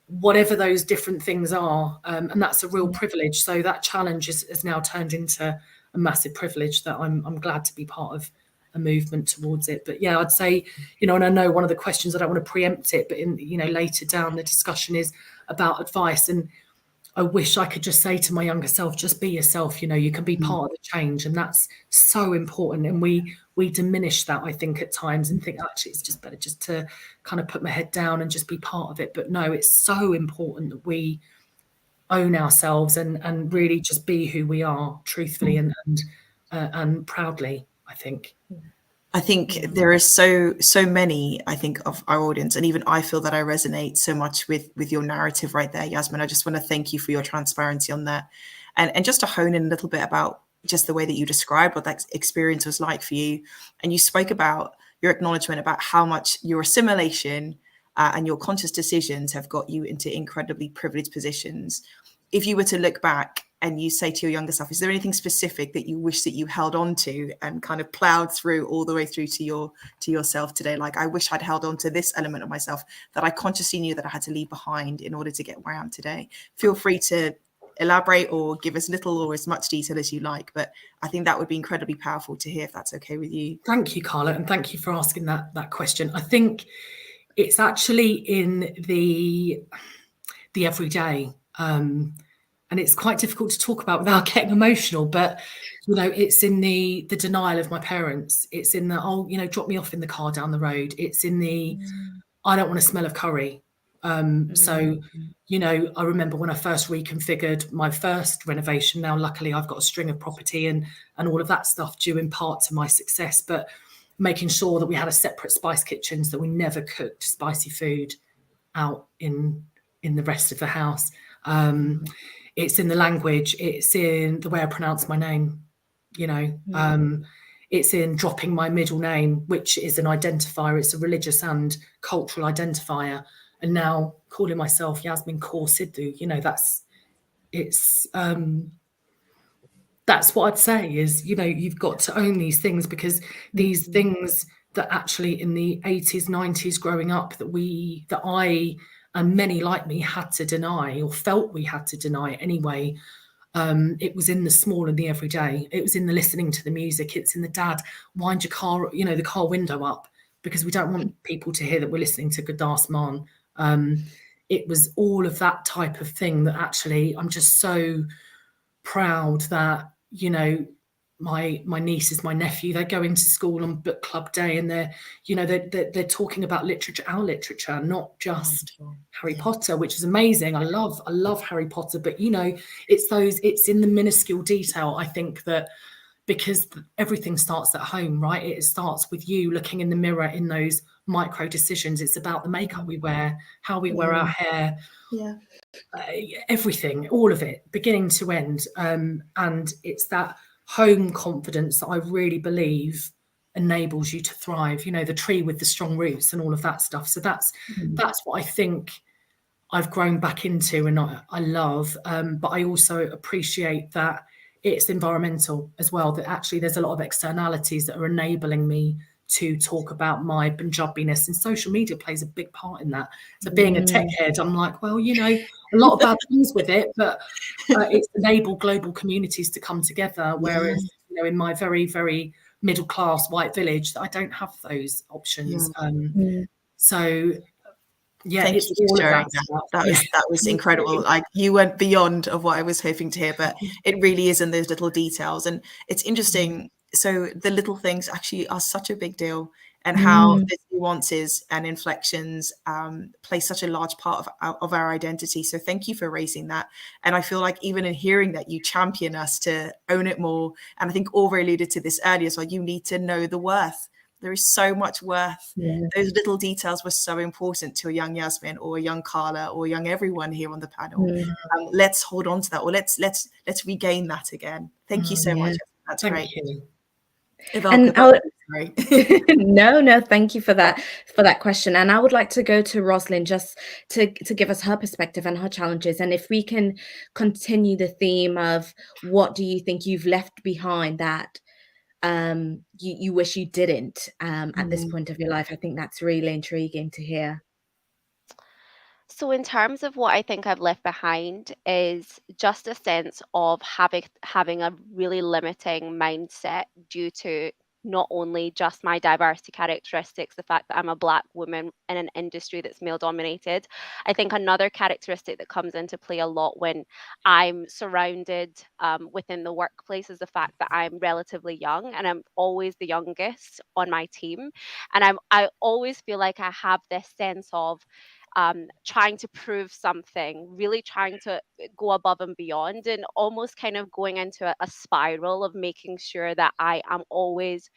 D: whatever those different things are. And that's a real privilege. So that challenge is now turned into a massive privilege that I'm glad to be part of a movement towards it. But yeah, I'd say, and I know one of the questions, I don't want to preempt it, but in, later down the discussion is about advice. And I wish I could just say to my younger self, just be yourself, you can be part of the change. And that's so important. And we diminish that, I think, at times, and think, actually, it's just better just to kind of put my head down and just be part of it. But no, it's so important that we own ourselves and really just be who we are, truthfully and proudly, I think.
F: I think there are so many, I think, of our audience, and even I feel that I resonate so much with your narrative right there, Yasmin. I just want to thank you for your transparency on that, and just to hone in a little bit about just the way that you described what that experience was like for you. And you spoke about your acknowledgement about how much your assimilation and your conscious decisions have got you into incredibly privileged positions. If you were to look back and you say to your younger self, is there anything specific that you wish that you held on to and kind of plowed through all the way through to yourself today? Like, I wish I'd held on to this element of myself that I consciously knew that I had to leave behind in order to get where I am today. Feel free to elaborate or give as little or as much detail as you like. But I think that would be incredibly powerful to hear, if that's okay with you.
D: Thank you, Carla, and thank you for asking that question. I think it's actually in the everyday, and it's quite difficult to talk about without getting emotional. But it's in the denial of my parents. It's in the drop me off in the car down the road. It's in the I don't want to smell of curry. So I remember when I first reconfigured my first renovation. Now, luckily, I've got a string of property and all of that stuff due in part to my success. But making sure that we had a separate spice kitchen so that we never cooked spicy food out in the rest of the house. It's in the language. It's in the way I pronounce my name. It's in dropping my middle name, which is an identifier. It's a religious and cultural identifier. And now calling myself Yasmin Kaur Sidhu, that's what I'd say is, you've got to own these things, because these things that actually in the 80s, 90s growing up that I and many like me had to deny, or felt we had to deny anyway. It was in the small and the everyday. It was in the listening to the music. It's in the dad, wind your car, the car window up, because we don't want people to hear that we're listening to Gurdas Maan. It was all of that type of thing that actually I'm just so proud that, my nieces, my nephew, they go into school on book club day and they're talking about literature, our literature, not just Harry Potter, which is amazing. I love Harry Potter, but it's in the minuscule detail. I think that because everything starts at home, right? It starts with you looking in the mirror in those micro decisions. It's about the makeup we wear, how we wear our hair, everything, all of it, beginning to end. And it's that home confidence that I really believe enables you to thrive. The tree with the strong roots and all of that stuff. So that's what I think I've grown back into, and I love. But I also appreciate that it's environmental as well, that actually there's a lot of externalities that are enabling me to talk about my Punjabiness, and social media plays a big part in that. So being a tech head, I'm like, well, a lot of bad things with it, but it's enabled global communities to come together. Whereas, in my very, very middle class white village, I don't have those options. So
F: Thank
D: it's
F: you
D: all
F: for
D: of
F: sharing
D: that
F: that.
D: stuff.
F: That was incredible. Like, you went beyond of what I was hoping to hear, but it really is in those little details. And it's interesting. So the little things actually are such a big deal, and how the nuances and inflections play such a large part of our identity. So thank you for raising that. And I feel like even in hearing that, you champion us to own it more. And I think Aura alluded to this earlier, so you need to know the worth. There is so much worth. Those little details were so important to a young Yasmin or a young Carla or a young everyone here on the panel. Let's hold on to that, or let's regain that again. Thank you so much. That's great.
D: Thank you.
A: And
F: sorry.
A: No, thank you for that question. And I would like to go to Roslyn just to give us her perspective and her challenges. And if we can continue the theme of what do you think you've left behind that you wish you didn't at this point of your life. I think that's really intriguing to hear.
C: So, in terms of what I think I've left behind, is just a sense of having a really limiting mindset due to not only just my diversity characteristics, the fact that I'm a Black woman in an industry that's male dominated. I think another characteristic that comes into play a lot when I'm surrounded within the workplace is the fact that I'm relatively young, and I'm always the youngest on my team. And I always feel like I have this sense of trying to prove something, really trying to go above and beyond, and almost kind of going into a spiral of making sure that I am always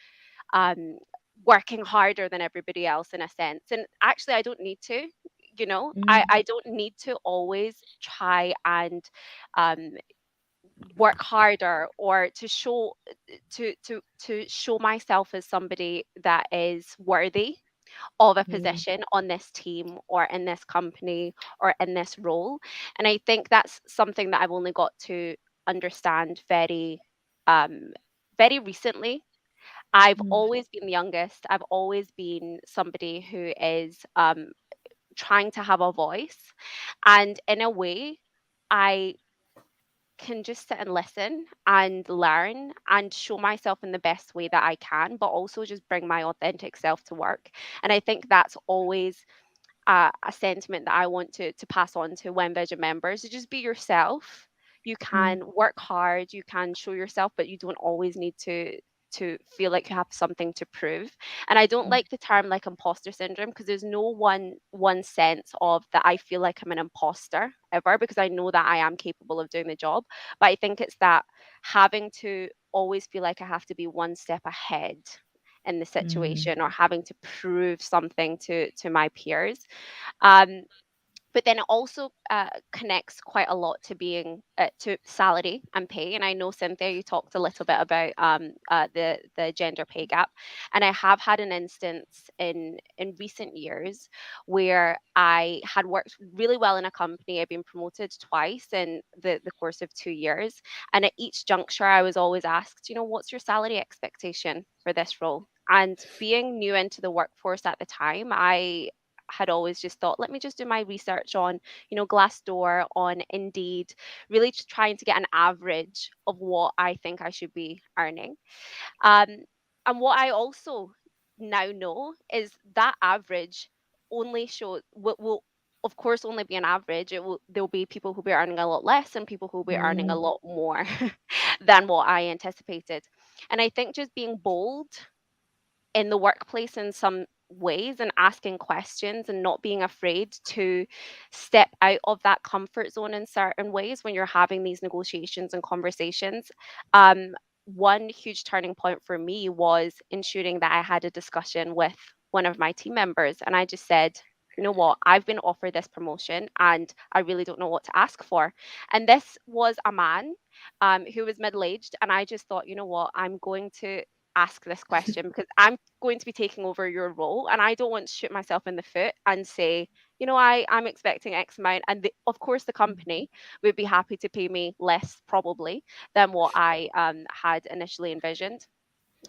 C: working harder than everybody else, in a sense. And actually, I don't need to. I don't need to always try and work harder, or to show myself as somebody that is worthy of a position on this team or in this company or in this role. And I think that's something that I've only got to understand very very recently. I've always been the youngest. I've always been somebody who is trying to have a voice, and in a way, I can just sit and listen and learn and show myself in the best way that I can, but also just bring my authentic self to work. And I think that's always a sentiment that I want to pass on to When Vision members: to just be yourself. You can work hard, you can show yourself, but you don't always need to feel like you have something to prove. And I don't like the term like imposter syndrome, because there's no one sense of that I feel like I'm an imposter ever, because I know that I am capable of doing the job. But I think it's that having to always feel like I have to be one step ahead in the situation, or having to prove something to my peers. Um, but then it also connects quite a lot to being to salary and pay. And I know, Cynthia, you talked a little bit about the gender pay gap, and I have had an instance in recent years where I had worked really well in a company. I've been promoted twice in the course of 2 years, and at each juncture I was always asked, what's your salary expectation for this role? And being new into the workforce at the time, I had always just thought, let me just do my research on, Glassdoor, on Indeed, really just trying to get an average of what I think I should be earning. Um, and what I also now know is that average only will of course only be an average. There'll be people who'll be earning a lot less and people who'll be earning a lot more than what I anticipated. And I think just being bold in the workplace in some ways, and asking questions and not being afraid to step out of that comfort zone in certain ways when you're having these negotiations and conversations. One huge turning point for me was ensuring that I had a discussion with one of my team members, and I just said, you know what, I've been offered this promotion and I really don't know what to ask for. And this was a man who was middle-aged, and I just thought, you know what, I'm going to ask this question because I'm going to be taking over your role, and I don't want to shoot myself in the foot and say, I'm expecting X amount, and of course the company would be happy to pay me less probably than what I had initially envisioned.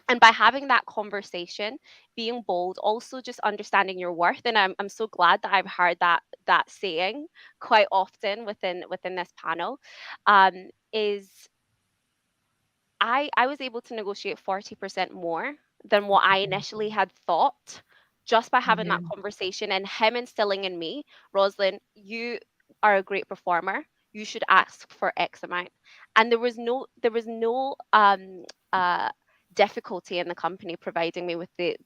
C: And by having that conversation, being bold, also just understanding your worth, and I'm so glad that I've heard that saying quite often within this panel, is I was able to negotiate 40% more than what I initially had thought, just by having that conversation and him instilling in me, Roslyn, you are a great performer. You should ask for X amount. And there was no difficulty in the company providing me with the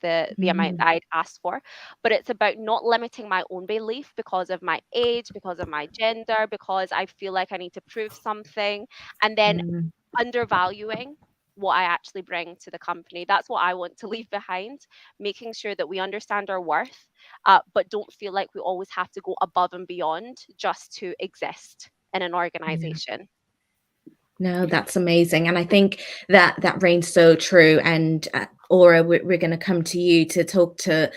C: amount that I'd asked for. But it's about not limiting my own belief because of my age, because of my gender, because I feel like I need to prove something, and then undervaluing what I actually bring to the company. That's what I want to leave behind, making sure that we understand our worth, but don't feel like we always have to go above and beyond just to exist in an organization.
A: No, that's amazing. And I think that reigns so true. And Aura, we're going to come to you to talk to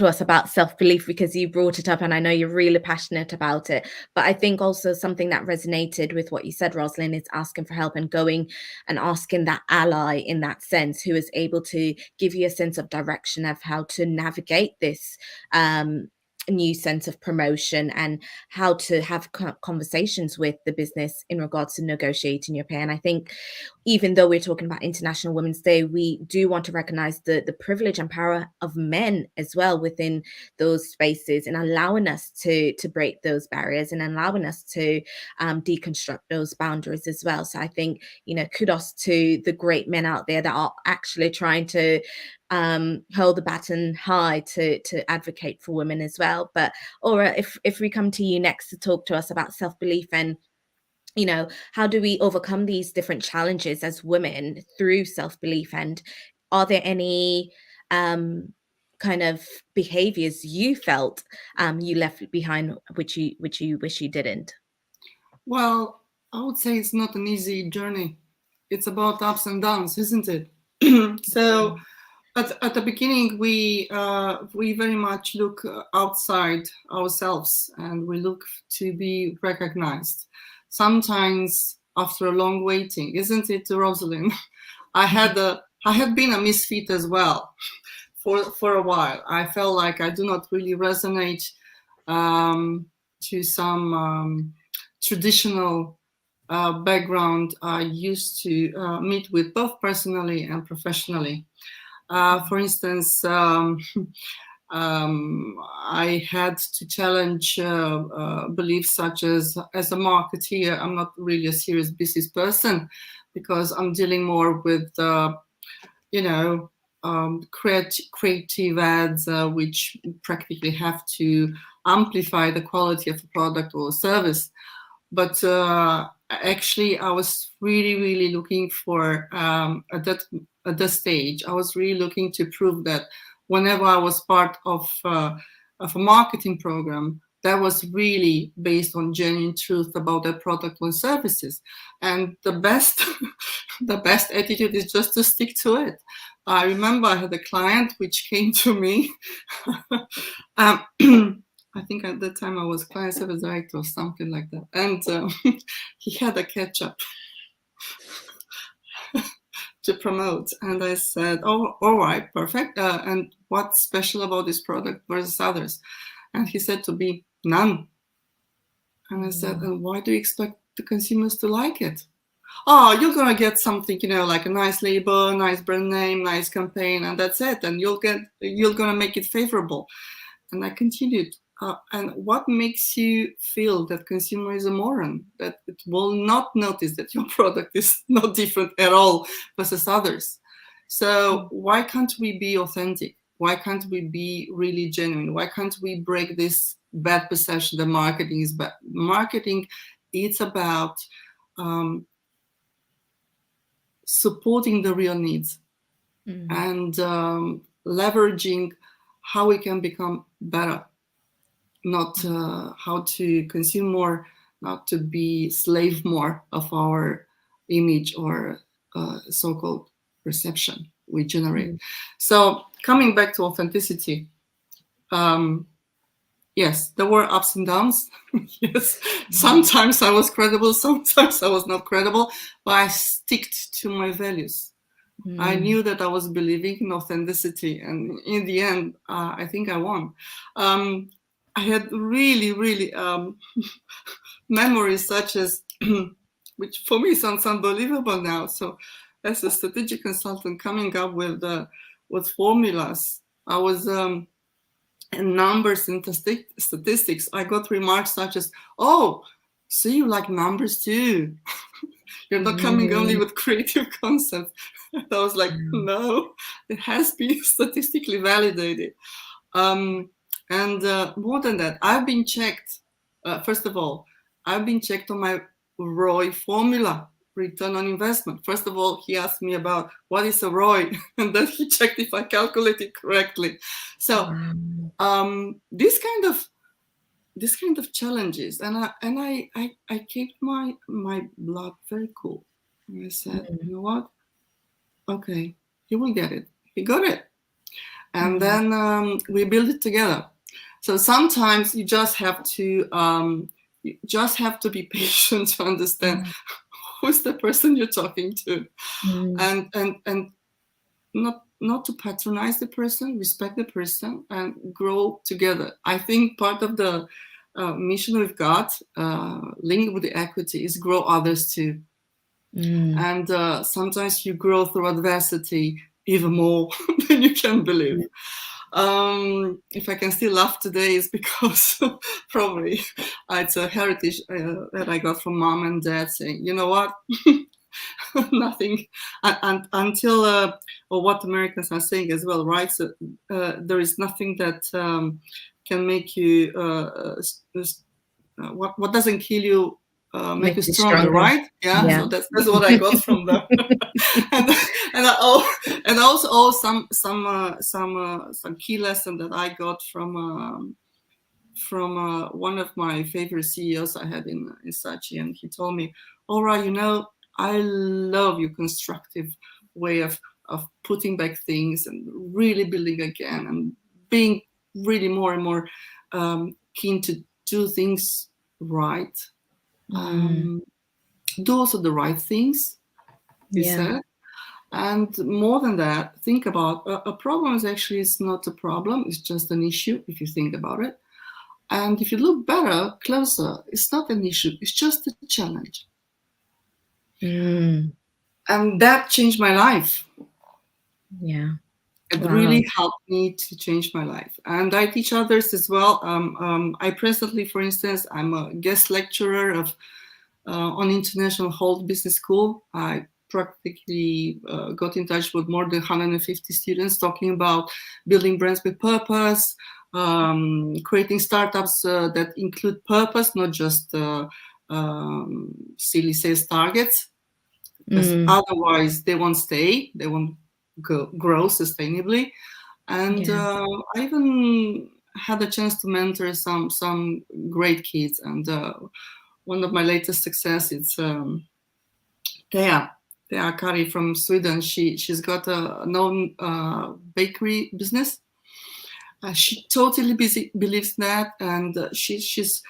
A: us about self-belief, because you brought it up and I know you're really passionate about it. But I think also something that resonated with what you said, Roslyn, is asking for help and going and asking that ally in that sense, who is able to give you a sense of direction of how to navigate this new sense of promotion, and how to have conversations with the business in regards to negotiating your pay. And I think even though we're talking about International Women's Day, we do want to recognize the privilege and power of men as well within those spaces, and allowing us to break those barriers and allowing us to deconstruct those boundaries as well. So I think, kudos to the great men out there that are actually trying to hold the baton high to advocate for women as well. But Aura, if we come to you next to talk to us about self-belief, and how do we overcome these different challenges as women through self-belief, and are there any kind of behaviors you felt you left behind which you wish you didn't?
B: Well, I would say it's not an easy journey. It's about ups and downs, isn't it? So at the beginning, we very much look outside ourselves, and we look to be recognized. Sometimes after a long waiting, isn't it, Rosalind? I had been a misfit as well for a while. I felt like I do not really resonate to some traditional background, I used to meet with both personally and professionally. For instance, I had to challenge beliefs such as a marketeer, I'm not really a serious business person because I'm dealing more with, creative ads, which practically have to amplify the quality of a product or service. But actually, I was really looking for, at that stage, I was really looking to prove that whenever I was part of a marketing program, that was really based on genuine truth about their product and services. And the best, the best attitude is just to stick to it. I remember I had a client which came to me. I think at that time I was client service director or something like that. And he had a ketchup to promote. And I said, oh, all right, perfect. And what's special about this product versus others? And he said to me, none. And I said, and why do you expect the consumers to like it? Oh, you're going to get something, like a nice label, nice brand name, nice campaign, and that's it. And you're going to make it favorable. And I continued. And what makes you feel that consumer is a moron, that it will not notice that your product is not different at all versus others? So why can't we be authentic? Why can't we be really genuine? Why can't we break this bad perception that marketing is bad? Marketing, it's about supporting the real needs and leveraging how we can become better. Not how to consume more, not to be slave more of our image or so-called perception we generate. So coming back to authenticity, yes, there were ups and downs. Yes, sometimes I was credible, sometimes I was not credible, but I sticked to my values. I knew that I was believing in authenticity, and in the end, I think I won. I had really memories such as, which for me sounds unbelievable now. So as a strategic consultant coming up with formulas, I was in numbers and statistics. I got remarks such as, oh, so you like numbers too. You're not coming only with creative concepts. I was like, no, it has been statistically validated. And more than that, I've been checked. First of all, I've been checked on my ROI formula, return on investment. First of all, he asked me about what is a ROI, and then he checked if I calculated correctly. So this kind of challenges, and I kept my blood very cool. And I said, you know what? Okay, he will get it. He got it. And then we build it together. So sometimes you just have to be patient to understand who's the person you're talking to, and not to patronize the person, respect the person, and grow together. I think part of the mission we've got linked with the equity is grow others too. And sometimes you grow through adversity even more than you can believe. If I can still laugh today, is because probably it's a heritage that I got from mom and dad saying, you know what, nothing until or what Americans are saying as well, right? So there is nothing that can make you what doesn't kill you make you stronger, right? Yeah. So that's what I got from them. and also some key lesson that I got from one of my favorite CEOs I had in Saatchi, and he told me, Aura, I love your constructive way of putting back things and really building again and being really more and more keen to do things right. Do also the right things, he said. And more than that, think about a problem is not a problem, it's just an issue if you think about it. And if you look better, closer, it's not an issue, it's just a challenge. And that changed my life.
A: Yeah.
B: It
A: Wow.
B: really helped me to change my life. And I teach others as well. I presently, for instance, I'm a guest lecturer on International Hold Business School. I practically got in touch with more than 150 students talking about building brands with purpose, creating startups that include purpose, not just silly sales targets. Because otherwise they won't stay, they won't grow sustainably. And
A: Yeah.
B: I even had a chance to mentor some great kids. And one of my latest success is Thea Kari from Sweden. She's got a known bakery business. She totally believes that, and she's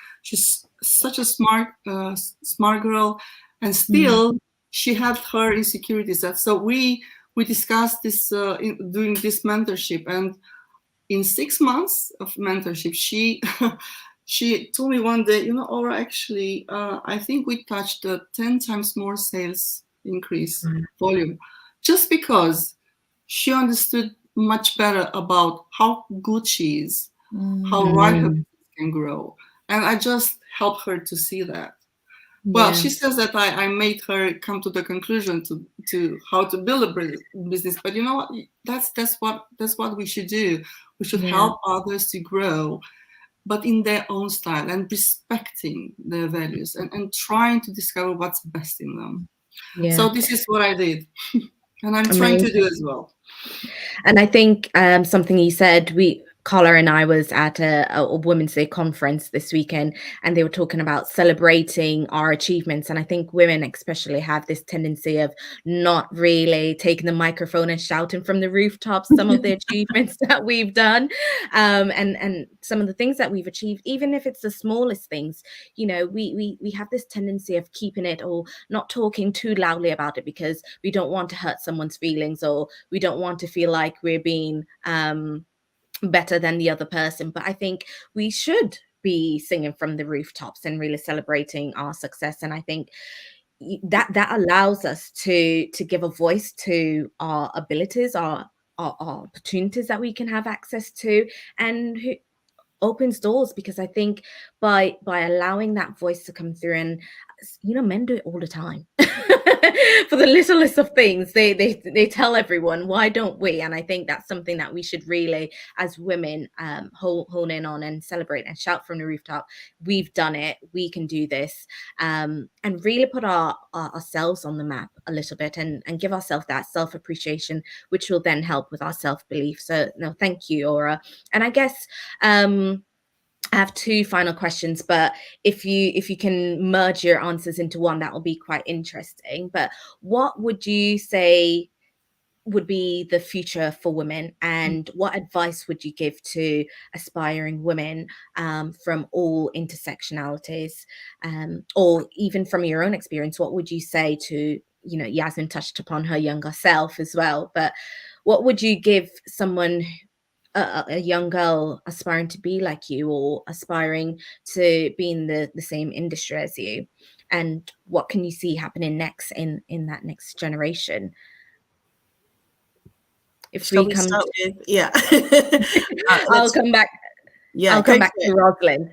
B: such a smart girl, and still she had her insecurities. That so we discussed this during this mentorship, and in 6 months of mentorship, she she told me one day, Aura, actually, I think we touched 10 times more sales increase volume, just because she understood much better about how good she is, how right her business can grow. And I just helped her to see that. Well, she says that I made her come to the conclusion to how to build a business. But you know what? That's what we should do. We should help others to grow, but in their own style, and respecting their values, and trying to discover what's best in them. So this is what I did. And I'm trying to do as well.
A: And I think something you said, Carla and I was at a Women's Day conference this weekend, and they were talking about celebrating our achievements. And I think women especially have this tendency of not really taking the microphone and shouting from the rooftops some of the achievements that we've done, and some of the things that we've achieved, even if it's the smallest things. We have this tendency of keeping it, or not talking too loudly about it, because we don't want to hurt someone's feelings, or we don't want to feel like we're being better than the other person. But I think we should be singing from the rooftops and really celebrating our success. And I think that allows us to give a voice to our abilities, our opportunities that we can have access to, and who opens doors. Because I think by allowing that voice to come through, and men do it all the time. For the littlest of things, they tell everyone, why don't we? And I think that's something that we should really, as women, hone in on and celebrate and shout from the rooftop. We've done it, we can do this, and really put ourselves on the map a little bit, and give ourselves that self-appreciation, which will then help with our self-belief. So no, thank you, Aura. And I guess I have two final questions, but if you can merge your answers into one, that will be quite interesting. But what would you say would be the future for women, and what advice would you give to aspiring women from all intersectionalities, or even from your own experience? What would you say to, Yasmin touched upon her younger self as well, but what would you give someone, a young girl aspiring to be like you, or aspiring to be in the same industry as you, and what can you see happening next in that next generation? If
F: Shall
A: we
F: we
A: come
F: start
A: to,
F: with, yeah.
A: I'll come back.
F: Yeah,
A: I'll come back to Roslyn.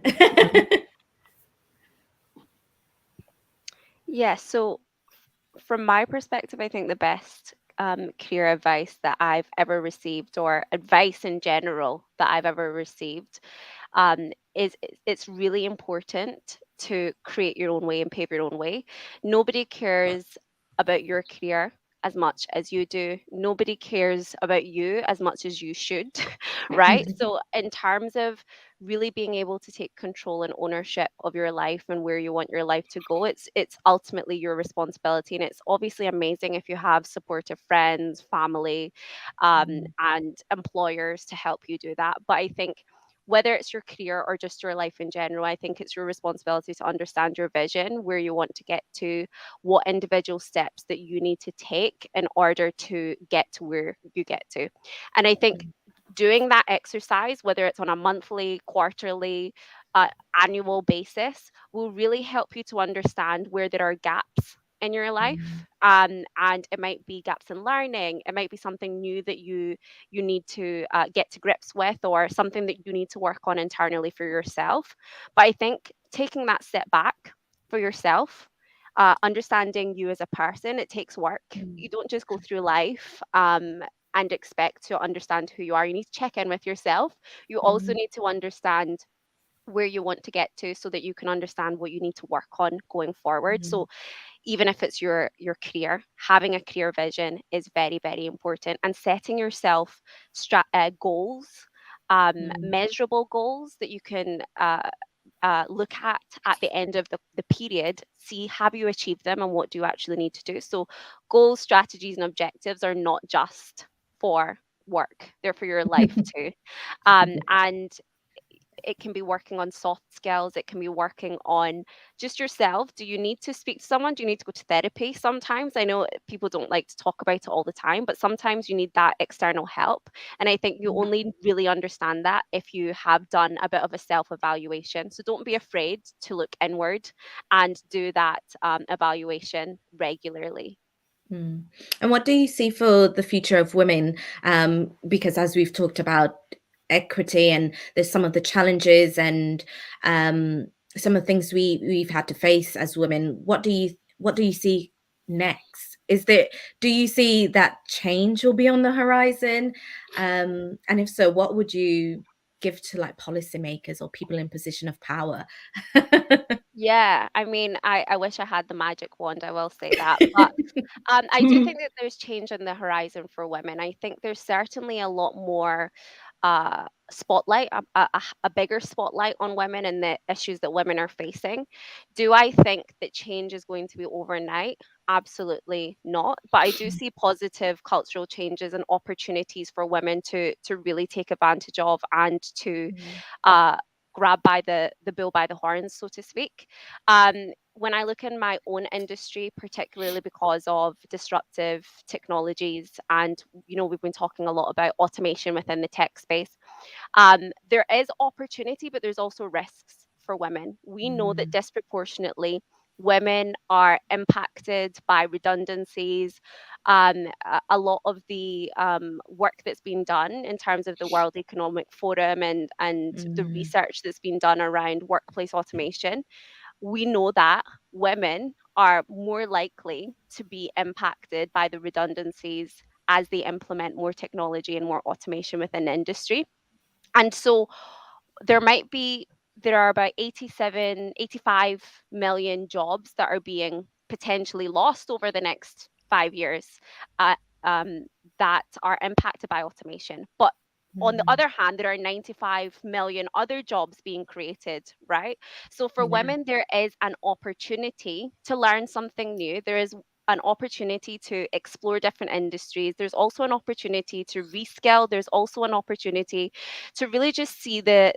C: Yeah, so from my perspective, I think the best career advice that I've ever received, or advice in general that I've ever received, is it's really important to create your own way and pave your own way. Nobody cares about your career as much as you do. Nobody cares about you as much as you should, right? So in terms of really being able to take control and ownership of your life and where you want your life to go, it's ultimately your responsibility. And it's obviously amazing if you have supportive friends, family, and employers to help you do that. But I think whether it's your career or just your life in general, I think it's your responsibility to understand your vision, where you want to get to, what individual steps that you need to take in order to get to where you get to. And I think doing that exercise, whether it's on a monthly, quarterly, annual basis, will really help you to understand where there are gaps in your life. And it might be gaps in learning. It might be something new that you need to get to grips with, or something that you need to work on internally for yourself. But I think taking that step back for yourself, understanding you as a person, it takes work. You don't just go through life and expect to understand who you are. You need to check in with yourself. You also need to understand where you want to get to, so that you can understand what you need to work on going forward. So even if it's your career, having a clear vision is very, very important, and setting yourself goals, measurable goals that you can look at the end of the period, see have you achieved them and what do you actually need to do. So goals, strategies and objectives are not just for work, they're for your life too. And it can be working on soft skills. It can be working on just yourself. Do you need to speak to someone? Do you need to go to therapy sometimes? I know people don't like to talk about it all the time, but sometimes you need that external help. And I think you only really understand that if you have done a bit of a self-evaluation. So don't be afraid to look inward and do that evaluation regularly.
A: And what do you see for the future of women? Because as we've talked about equity, and there's some of the challenges and some of the things we've had to face as women. What do you see next? Do you see that change will be on the horizon? And if so, what would you give to like policymakers or people in position of power?
C: Yeah, I mean, I wish I had the magic wand, I will say that. But I do think that there's change on the horizon for women. I think there's certainly a lot more spotlight, a bigger spotlight on women and the issues that women are facing. Do I think that change is going to be overnight? Absolutely not. But I do see positive cultural changes and opportunities for women to really take advantage of, and to grab by the bull by the horns, so to speak. When I look in my own industry, particularly because of disruptive technologies, and we've been talking a lot about automation within the tech space, there is opportunity, but there's also risks for women. We know that disproportionately women are impacted by redundancies. A lot of the work that's been done in terms of the World Economic Forum and the research that's been done around workplace automation, we know that women are more likely to be impacted by the redundancies as they implement more technology and more automation within industry. And so there are about 85 million jobs that are being potentially lost over the next 5 years, that are impacted by automation. But on the other hand, there are 95 million other jobs being created, right? So for women, there is an opportunity to learn something new. There is an opportunity to explore different industries. There's also an opportunity to reskill. There's also an opportunity to really just see the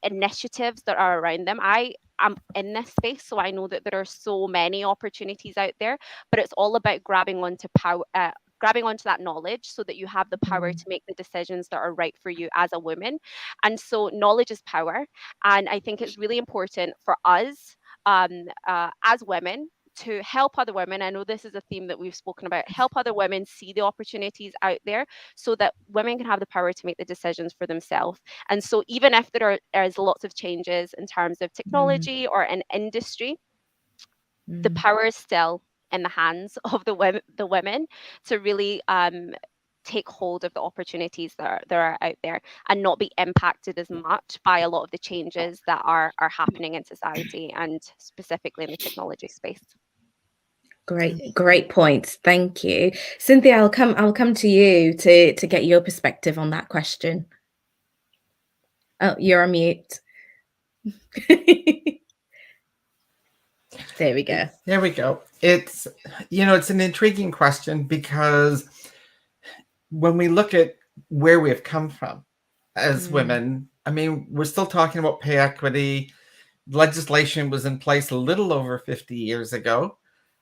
C: initiatives that are around them. I'm in this space, so I know that there are so many opportunities out there, but it's all about grabbing onto that knowledge, so that you have the power to make the decisions that are right for you as a woman. And so knowledge is power. And I think it's really important for us as women to help other women. I know this is a theme that we've spoken about. Help other women see the opportunities out there, so that women can have the power to make the decisions for themselves. And so even if there's lots of changes in terms of technology or in industry, the power is still in the hands of the women to really take hold of the opportunities that are out there, and not be impacted as much by a lot of the changes that are happening in society, and specifically in the technology space.
A: Great points. Thank you. Cynthia, I'll come to you to get your perspective on that question. Oh, you're on mute. There we go.
E: There we go. It's an intriguing question, because when we look at where we have come from as women, I mean, we're still talking about pay equity. Legislation was in place a little over 50 years ago.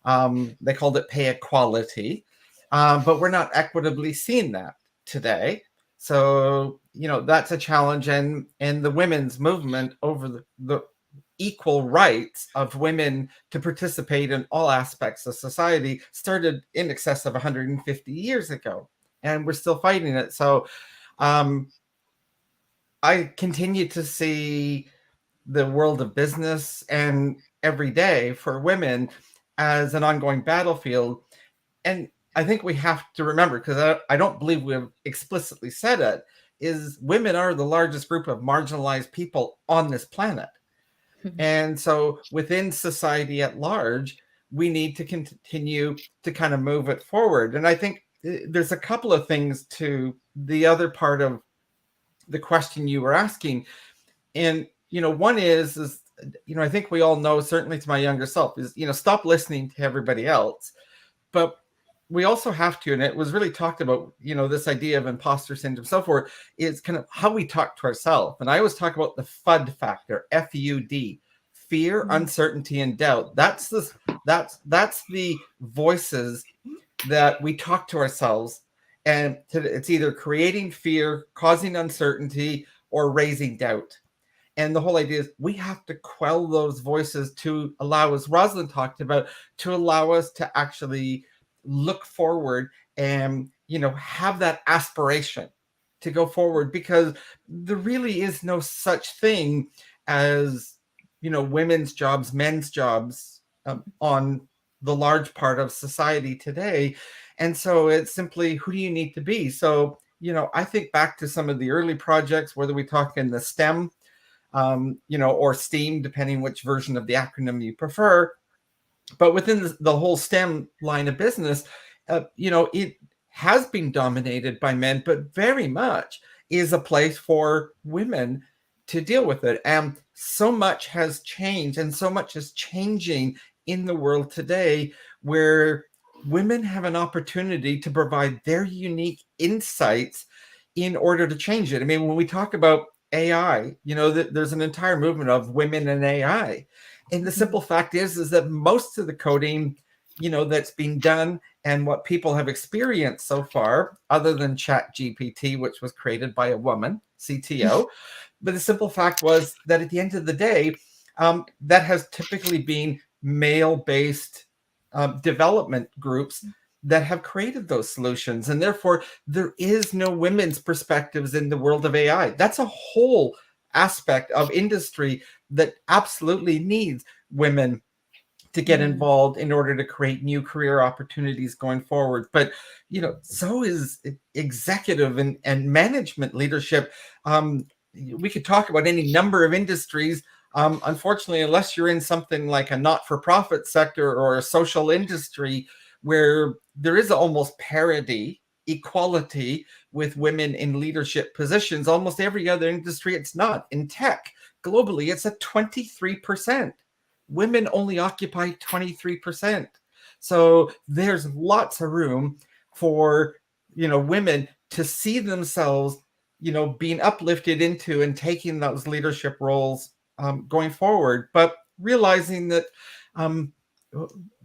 E: They called it pay equality, but we're not equitably seeing that today. So, that's a challenge. And the women's movement over equal rights of women to participate in all aspects of society started in excess of 150 years ago, and we're still fighting it. So I continue to see the world of business and every day for women as an ongoing battlefield. And I think we have to remember, because I don't believe we've explicitly said it, is women are the largest group of marginalized people on this planet. And so within society at large, we need to continue to kind of move it forward. And I think there's a couple of things to the other part of the question you were asking. And, one is, I think we all know, certainly to my younger self, is, stop listening to everybody else. But we also have to, and it was really talked about, this idea of imposter syndrome, so forth, is kind of how we talk to ourselves. And I always talk about the FUD factor, FUD, fear, uncertainty, and doubt. That's the voices that we talk to ourselves. And it's either creating fear, causing uncertainty, or raising doubt. And the whole idea is we have to quell those voices to allow, as Roslyn talked about, to allow us to actually look forward and, have that aspiration to go forward, because there really is no such thing as, women's jobs, men's jobs on the large part of society today. And so it's simply, who do you need to be? So, I think back to some of the early projects, whether we talk in the STEM, or STEAM, depending which version of the acronym you prefer. But within the whole STEM line of business, it has been dominated by men, but very much is a place for women to deal with it. And so much has changed, and so much is changing in the world today, where women have an opportunity to provide their unique insights in order to change it. I mean, when we talk about AI, there's an entire movement of women in AI. And the simple fact is that most of the coding, that's been done and what people have experienced so far, other than ChatGPT, which was created by a woman, CTO, but the simple fact was that at the end of the day, that has typically been male-based development groups that have created those solutions. And therefore, there is no women's perspectives in the world of AI. That's a whole aspect of industry that absolutely needs women to get involved in order to create new career opportunities going forward. But, so is executive and management leadership. We could talk about any number of industries. Unfortunately, unless you're in something like a not-for-profit sector or a social industry, where there is almost parity, equality with women in leadership positions, almost every other industry, it's not. In tech, globally, it's at 23%. Women only occupy 23%. So there's lots of room for, women to see themselves, being uplifted into and taking those leadership roles going forward. But realizing that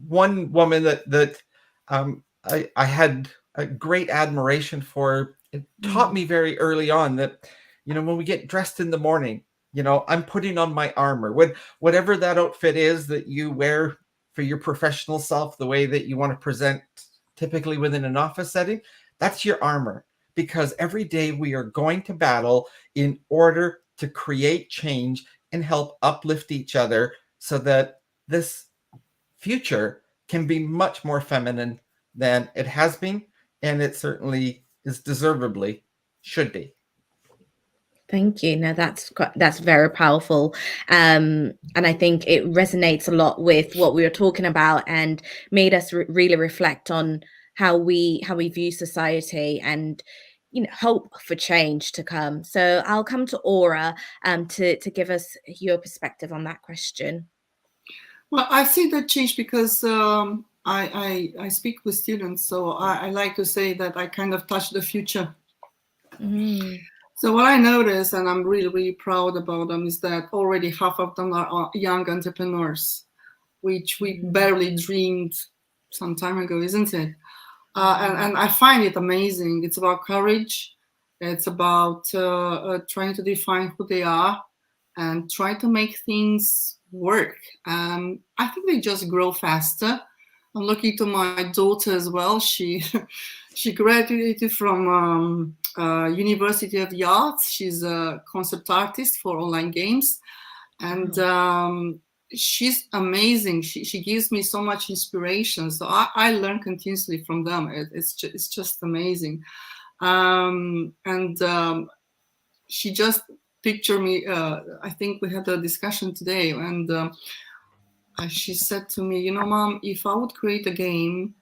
E: one woman that I had a great admiration for, it taught me very early on that, when we get dressed in the morning, I'm putting on my armor. Whatever that outfit is that you wear for your professional self, the way that you want to present typically within an office setting, that's your armor. Because every day we are going to battle in order to create change and help uplift each other so that this future can be much more feminine than it has been, and it certainly is deservedly should be.
A: Thank you. No, that's very powerful, and I think it resonates a lot with what we were talking about, and made us really reflect on how we view society, and hope for change to come. So I'll come to Aura to give us your perspective on that question.
B: Well, I see that change because I speak with students, so I like to say that I kind of touch the future. So what I noticed, and I'm really, really proud about them, is that already half of them are young entrepreneurs, which we barely dreamed some time ago, isn't it? And I find it amazing. It's about courage. It's about trying to define who they are and try to make things work. I think they just grow faster. I'm looking to my daughter as well. She she graduated from University of the Arts. She's a concept artist for online games, and she's amazing. She gives me so much inspiration. So I learn continuously from them. It's just amazing. She just pictured me. I think we had a discussion today, and she said to me, Mom, if I would create a game,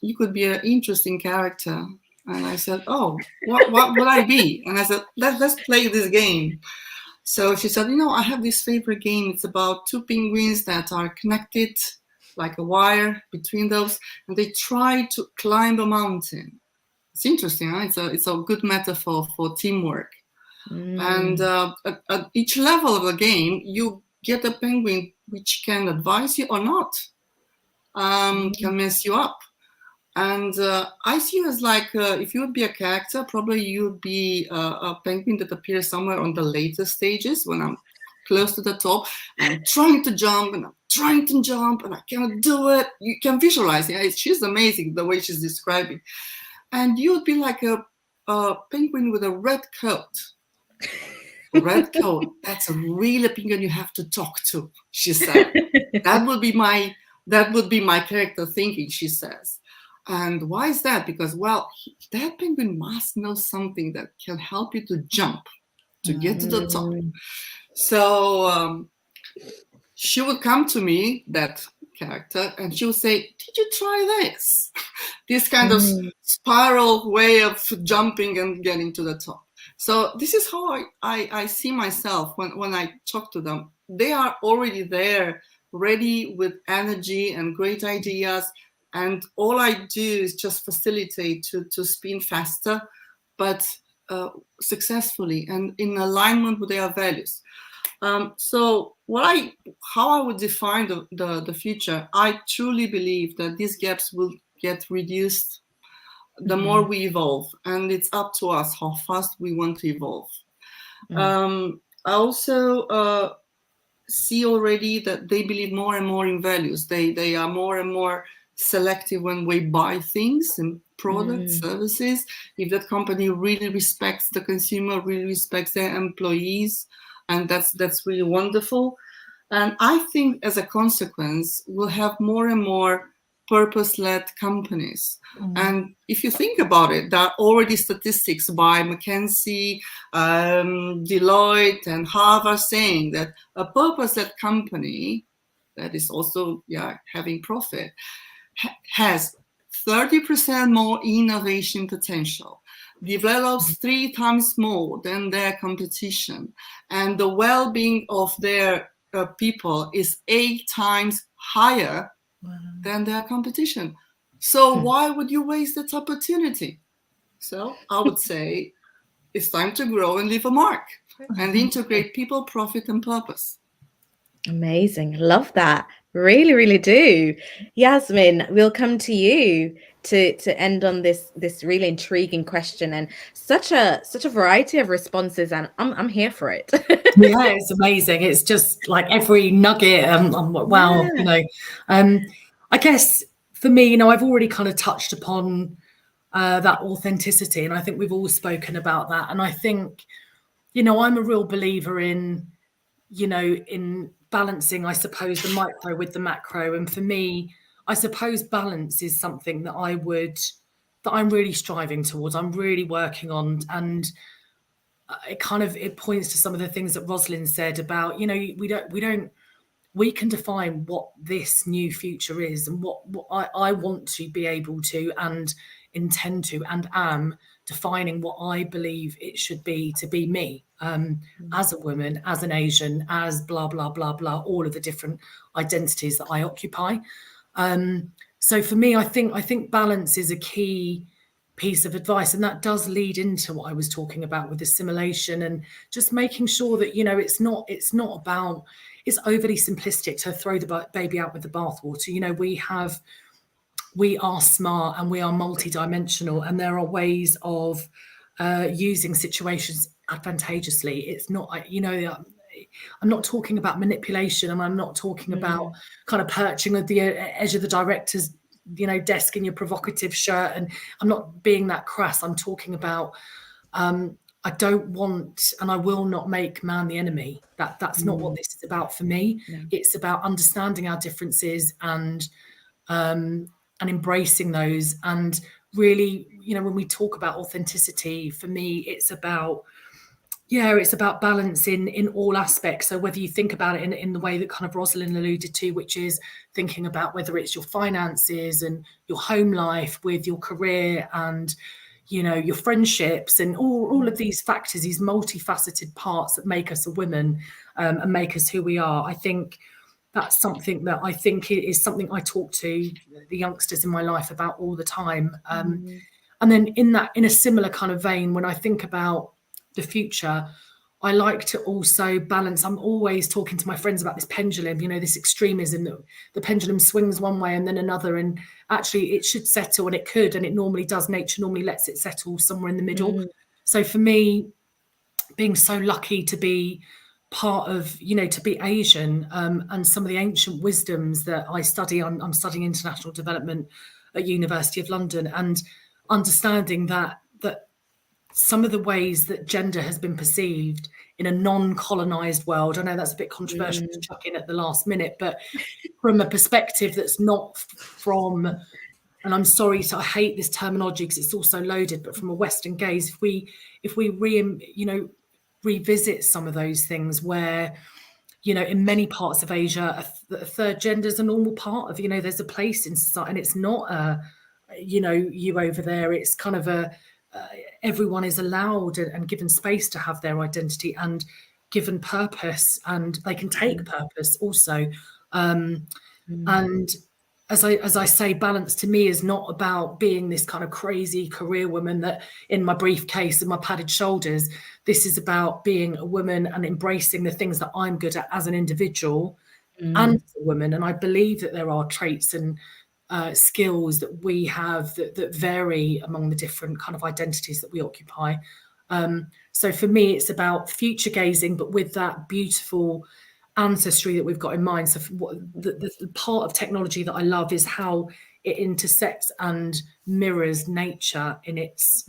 B: you could be an interesting character. And I said, oh, what would I be? And I said, let's play this game. So she said, I have this favorite game. It's about two penguins that are connected like a wire between those, and they try to climb a mountain. It's interesting, huh? It's a good metaphor for teamwork. And at each level of the game, you get a penguin which can advise you or not, can mess you up. And I see you as like, if you would be a character, probably you would be a penguin that appears somewhere on the later stages when I'm close to the top and I'm trying to jump and I cannot do it. You can visualize it. She's amazing the way she's describing. And you would be like a penguin with a red coat. Red coat, that's a real penguin you have to talk to, she said. That would be my character thinking, she says. And why is that? Because, well, that penguin must know something that can help you to jump, to get to the top. So she would come to me, that character, and she would say, did you try this? This kind of spiral way of jumping and getting to the top. So this is how I see myself when I talk to them. They are already there, ready with energy and great ideas. And all I do is just facilitate to spin faster, but successfully and in alignment with their values. So how I would define the future, I truly believe that these gaps will get reduced the more we evolve, and it's up to us how fast we want to evolve. I also see already that they believe more and more in values. They are more and more selective when we buy things and products, services. If that company really respects the consumer, really respects their employees, and that's really wonderful. And I think as a consequence, we'll have more and more purpose-led companies. And if you think about it, there are already statistics by McKinsey, Deloitte, and Harvard saying that a purpose-led company that is also having profit has 30% more innovation potential, develops 3 times more than their competition, and the well-being of their people is 8 times higher than their competition. So why would you waste that opportunity? So I would say it's time to grow and leave a mark and integrate people, profit, and purpose.
A: Amazing. Love that. Really, really do. Yasmin, we'll come to you to end on this really intriguing question, and such a variety of responses, and I'm here for it.
D: Yeah, it's amazing. It's just like every nugget. Wow, I guess for me, I've already kind of touched upon that authenticity, and I think we've all spoken about that. And I think, I'm a real believer in balancing, I suppose, the micro with the macro. And for me, I suppose balance is something that I'm really striving towards. I'm really working on, and it points to some of the things that Roslyn said about, we can define what this new future is, and what I want to be able to and intend to and am defining what I believe it should be to be me, as a woman, as an Asian, as blah, blah, blah, blah, all of the different identities that I occupy. So for me, I think balance is a key piece of advice, and that does lead into what I was talking about with assimilation, and just making sure that it's not about, it's overly simplistic to throw the baby out with the bathwater. We are smart and we are multidimensional, and there are ways of using situations advantageously. It's not, I'm not talking about manipulation, and I'm not talking about kind of perching at the edge of the director's, you know, desk in your provocative shirt. And I'm not being that crass. I'm talking about, I don't want, and I will not make man the enemy. That's not what this is about for me.
A: No.
D: It's about understanding our differences and embracing those. And really, you know, when we talk about authenticity, for me, it's about balance in all aspects. So whether you think about it in the way that kind of Roslyn alluded to, which is thinking about whether it's your finances and your home life with your career and, you know, your friendships and all of these factors, these multifaceted parts that make us a woman and make us who we are. I think that's something that I think is something I talk to the youngsters in my life about all the time. And then in a similar kind of vein, when I think about the future, I like to also balance. I'm always talking to my friends about this pendulum, you know, this extremism, that the pendulum swings one way and then another, and actually it should settle, and it could, and it normally does. Nature normally lets it settle somewhere in the middle. So for me, being so lucky to be part of, you know, to be Asian, and some of the ancient wisdoms that I study, I'm studying international development at University of London, and understanding that some of the ways that gender has been perceived in a non-colonized world, I know that's a bit controversial to chuck in at the last minute, but from a perspective that's not from, and I'm sorry, I hate this terminology because it's also loaded, but from a Western gaze, if we revisit some of those things where, you know, in many parts of Asia, a third gender is a normal part of, you know, there's a place in society, and it's not a, you know, you over there. It's kind of a, everyone is allowed and given space to have their identity and given purpose, and they can take purpose also. And as I say, balance to me is not about being this kind of crazy career woman that in my briefcase and my padded shoulders. This is about being a woman and embracing the things that I'm good at as an individual and as a woman. And I believe that there are traits and skills that we have that vary among the different kind of identities that we occupy. So for me, it's about future gazing, but with that beautiful ancestry that we've got in mind. So the part of technology that I love is how it intersects and mirrors nature in its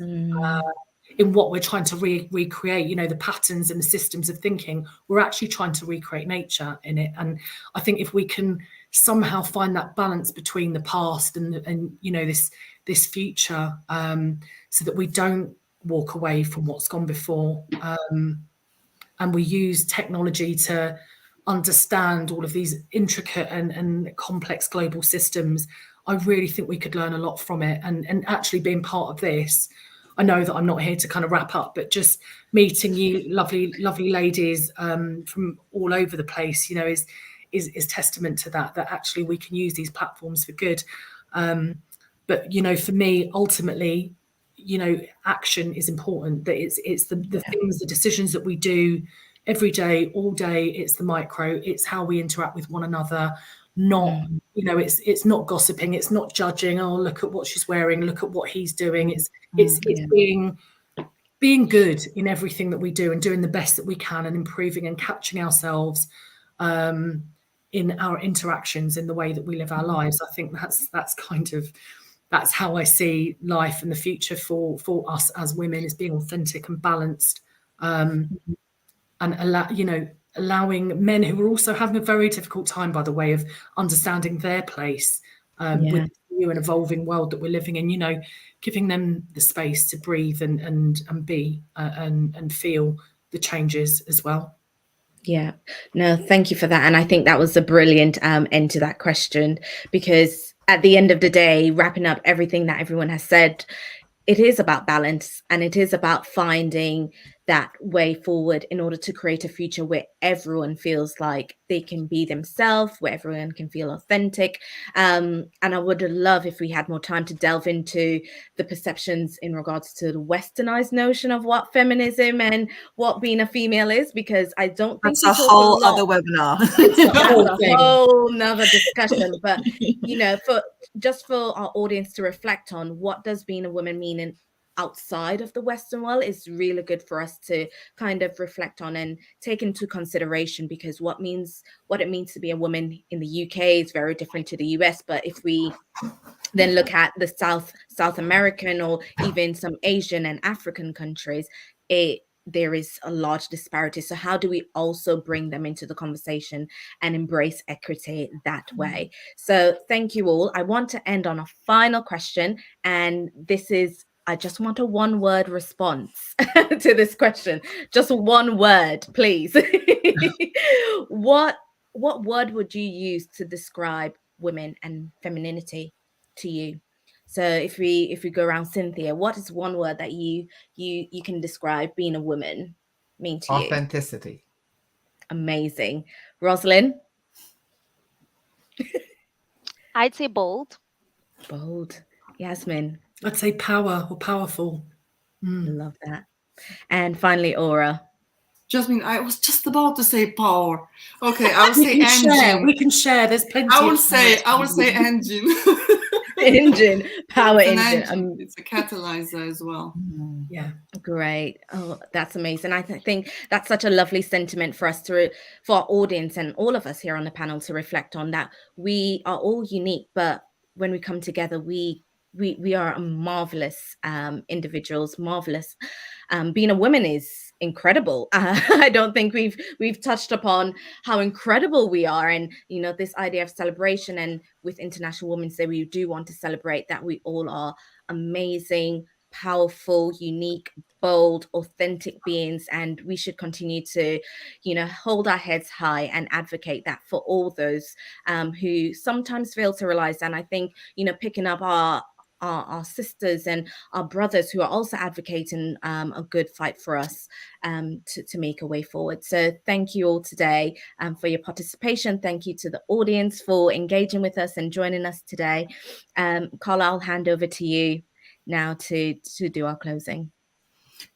D: in what we're trying to recreate, you know, the patterns and the systems of thinking. We're actually trying to recreate nature in it. And I think if we can somehow find that balance between the past and you know, this future, so that we don't walk away from what's gone before, and we use technology to understand all of these intricate and complex global systems, I really think we could learn a lot from it. And actually being part of this, I know that I'm not here to kind of wrap up, but just meeting you lovely ladies from all over the place, you know, is testament to that actually we can use these platforms for good. But, you know, for me, ultimately, you know, action is important. That it's the things, the decisions that we do every day, all day. It's the micro. It's how we interact with one another. Not, you know, it's not gossiping. It's not judging. Oh, look at what she's wearing. Look at what he's doing. It's being good in everything that we do and doing the best that we can and improving and catching ourselves in our interactions, in the way that we live our lives. I think that's how I see life in the future for us as women, is being authentic and balanced, and allowing men who are also having a very difficult time, by the way, of understanding their place with the new and evolving world that we're living in, you know, giving them the space to breathe and be and feel the changes as well.
A: Yeah, no, thank you for that. And I think that was a brilliant end to that question, because at the end of the day, wrapping up everything that everyone has said, it is about balance, and it is about finding that way forward in order to create a future where everyone feels like they can be themselves, where everyone can feel authentic. And I would love if we had more time to delve into the perceptions in regards to the westernized notion of what feminism and what being a female is, because I don't think
F: that's a whole other webinar.
A: That's a whole nother discussion. But, you know, for our audience to reflect on, what does being a woman mean outside of the Western world is really good for us to kind of reflect on and take into consideration, because what it means to be a woman in the UK is very different to the US. But if we then look at the South American or even some Asian and African countries, there is a large disparity. So how do we also bring them into the conversation and embrace equity that way? So thank you all. I want to end on a final question, and this is, I just want a one-word response to this question. Just one word, please. What word would you use to describe women and femininity to you? So if we go around, Cynthia, what is one word that you can describe being a woman mean to you?
E: Authenticity.
A: Amazing. Roslyn?
C: I'd say bold.
A: Bold. Yasmin?
D: I'd say power or powerful.
A: Love that. And finally, Aura?
B: Yasmin, I was just about to say power. Okay, I'll say engine.
D: We can share. There's plenty.
B: I would say engine.
A: Engine, power
B: it's
A: engine.
B: It's a catalyzer as well.
D: Yeah.
A: Great. Oh, that's amazing. I think that's such a lovely sentiment for us for our audience and all of us here on the panel to reflect on, that we are all unique, but when we come together, we are marvelous individuals, marvelous. Being a woman is incredible. I don't think we've touched upon how incredible we are, and this idea of celebration. And with International Women's Day, we do want to celebrate that we all are amazing, powerful, unique, bold, authentic beings, and we should continue to hold our heads high and advocate that for all those who sometimes fail to realize. And I think picking up our sisters and our brothers who are also advocating a good fight for us to make a way forward. So thank you all today for your participation. Thank you to the audience for engaging with us and joining us today. Carla, I'll hand over to you now to do our closing.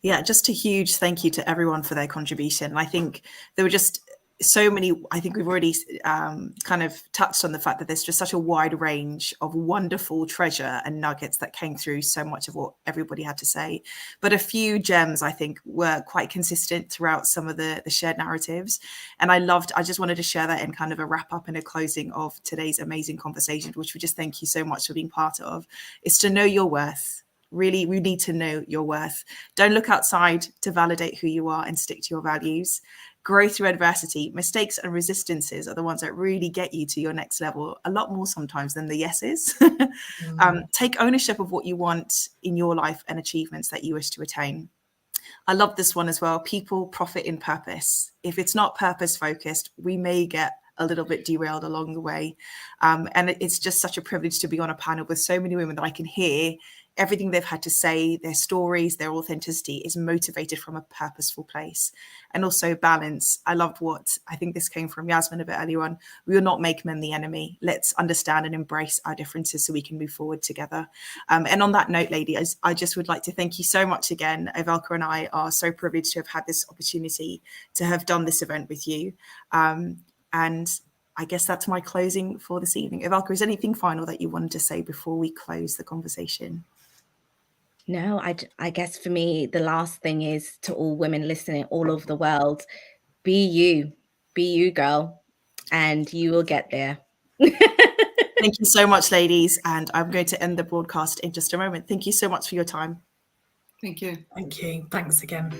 F: Yeah, just a huge thank you to everyone for their contribution. I think there were just so many. I think we've already kind of touched on the fact that there's just such a wide range of wonderful treasure and nuggets that came through so much of what everybody had to say. But a few gems, I think, were quite consistent throughout some of the shared narratives. And I just wanted to share that in kind of a wrap up and a closing of today's amazing conversation, which we just thank you so much for being part of, is to know your worth. Really, we need to know your worth. Don't look outside to validate who you are and stick to your values. Grow through adversity. Mistakes and resistances are the ones that really get you to your next level, a lot more sometimes than the yeses. Take ownership of what you want in your life and achievements that you wish to attain. I love this one as well. People profit in purpose. If it's not purpose focused, we may get a little bit derailed along the way. And it's just such a privilege to be on a panel with so many women that I can hear everything they've had to say, their stories, their authenticity is motivated from a purposeful place. And also balance. I loved what, I think this came from Yasmin a bit earlier on. We will not make men the enemy. Let's understand and embrace our differences so we can move forward together. And on that note, ladies, I just would like to thank you so much again. Evelka and I are so privileged to have had this opportunity to have done this event with you. And I guess that's my closing for this evening. Evelka, is there anything final that you wanted to say before we close the conversation?
A: No, I guess for me, the last thing is to all women listening all over the world, be you, girl, and you will get there.
F: Thank you so much, ladies. And I'm going to end the broadcast in just a moment. Thank you so much for your time.
B: Thank you.
D: Thank you. Thanks again.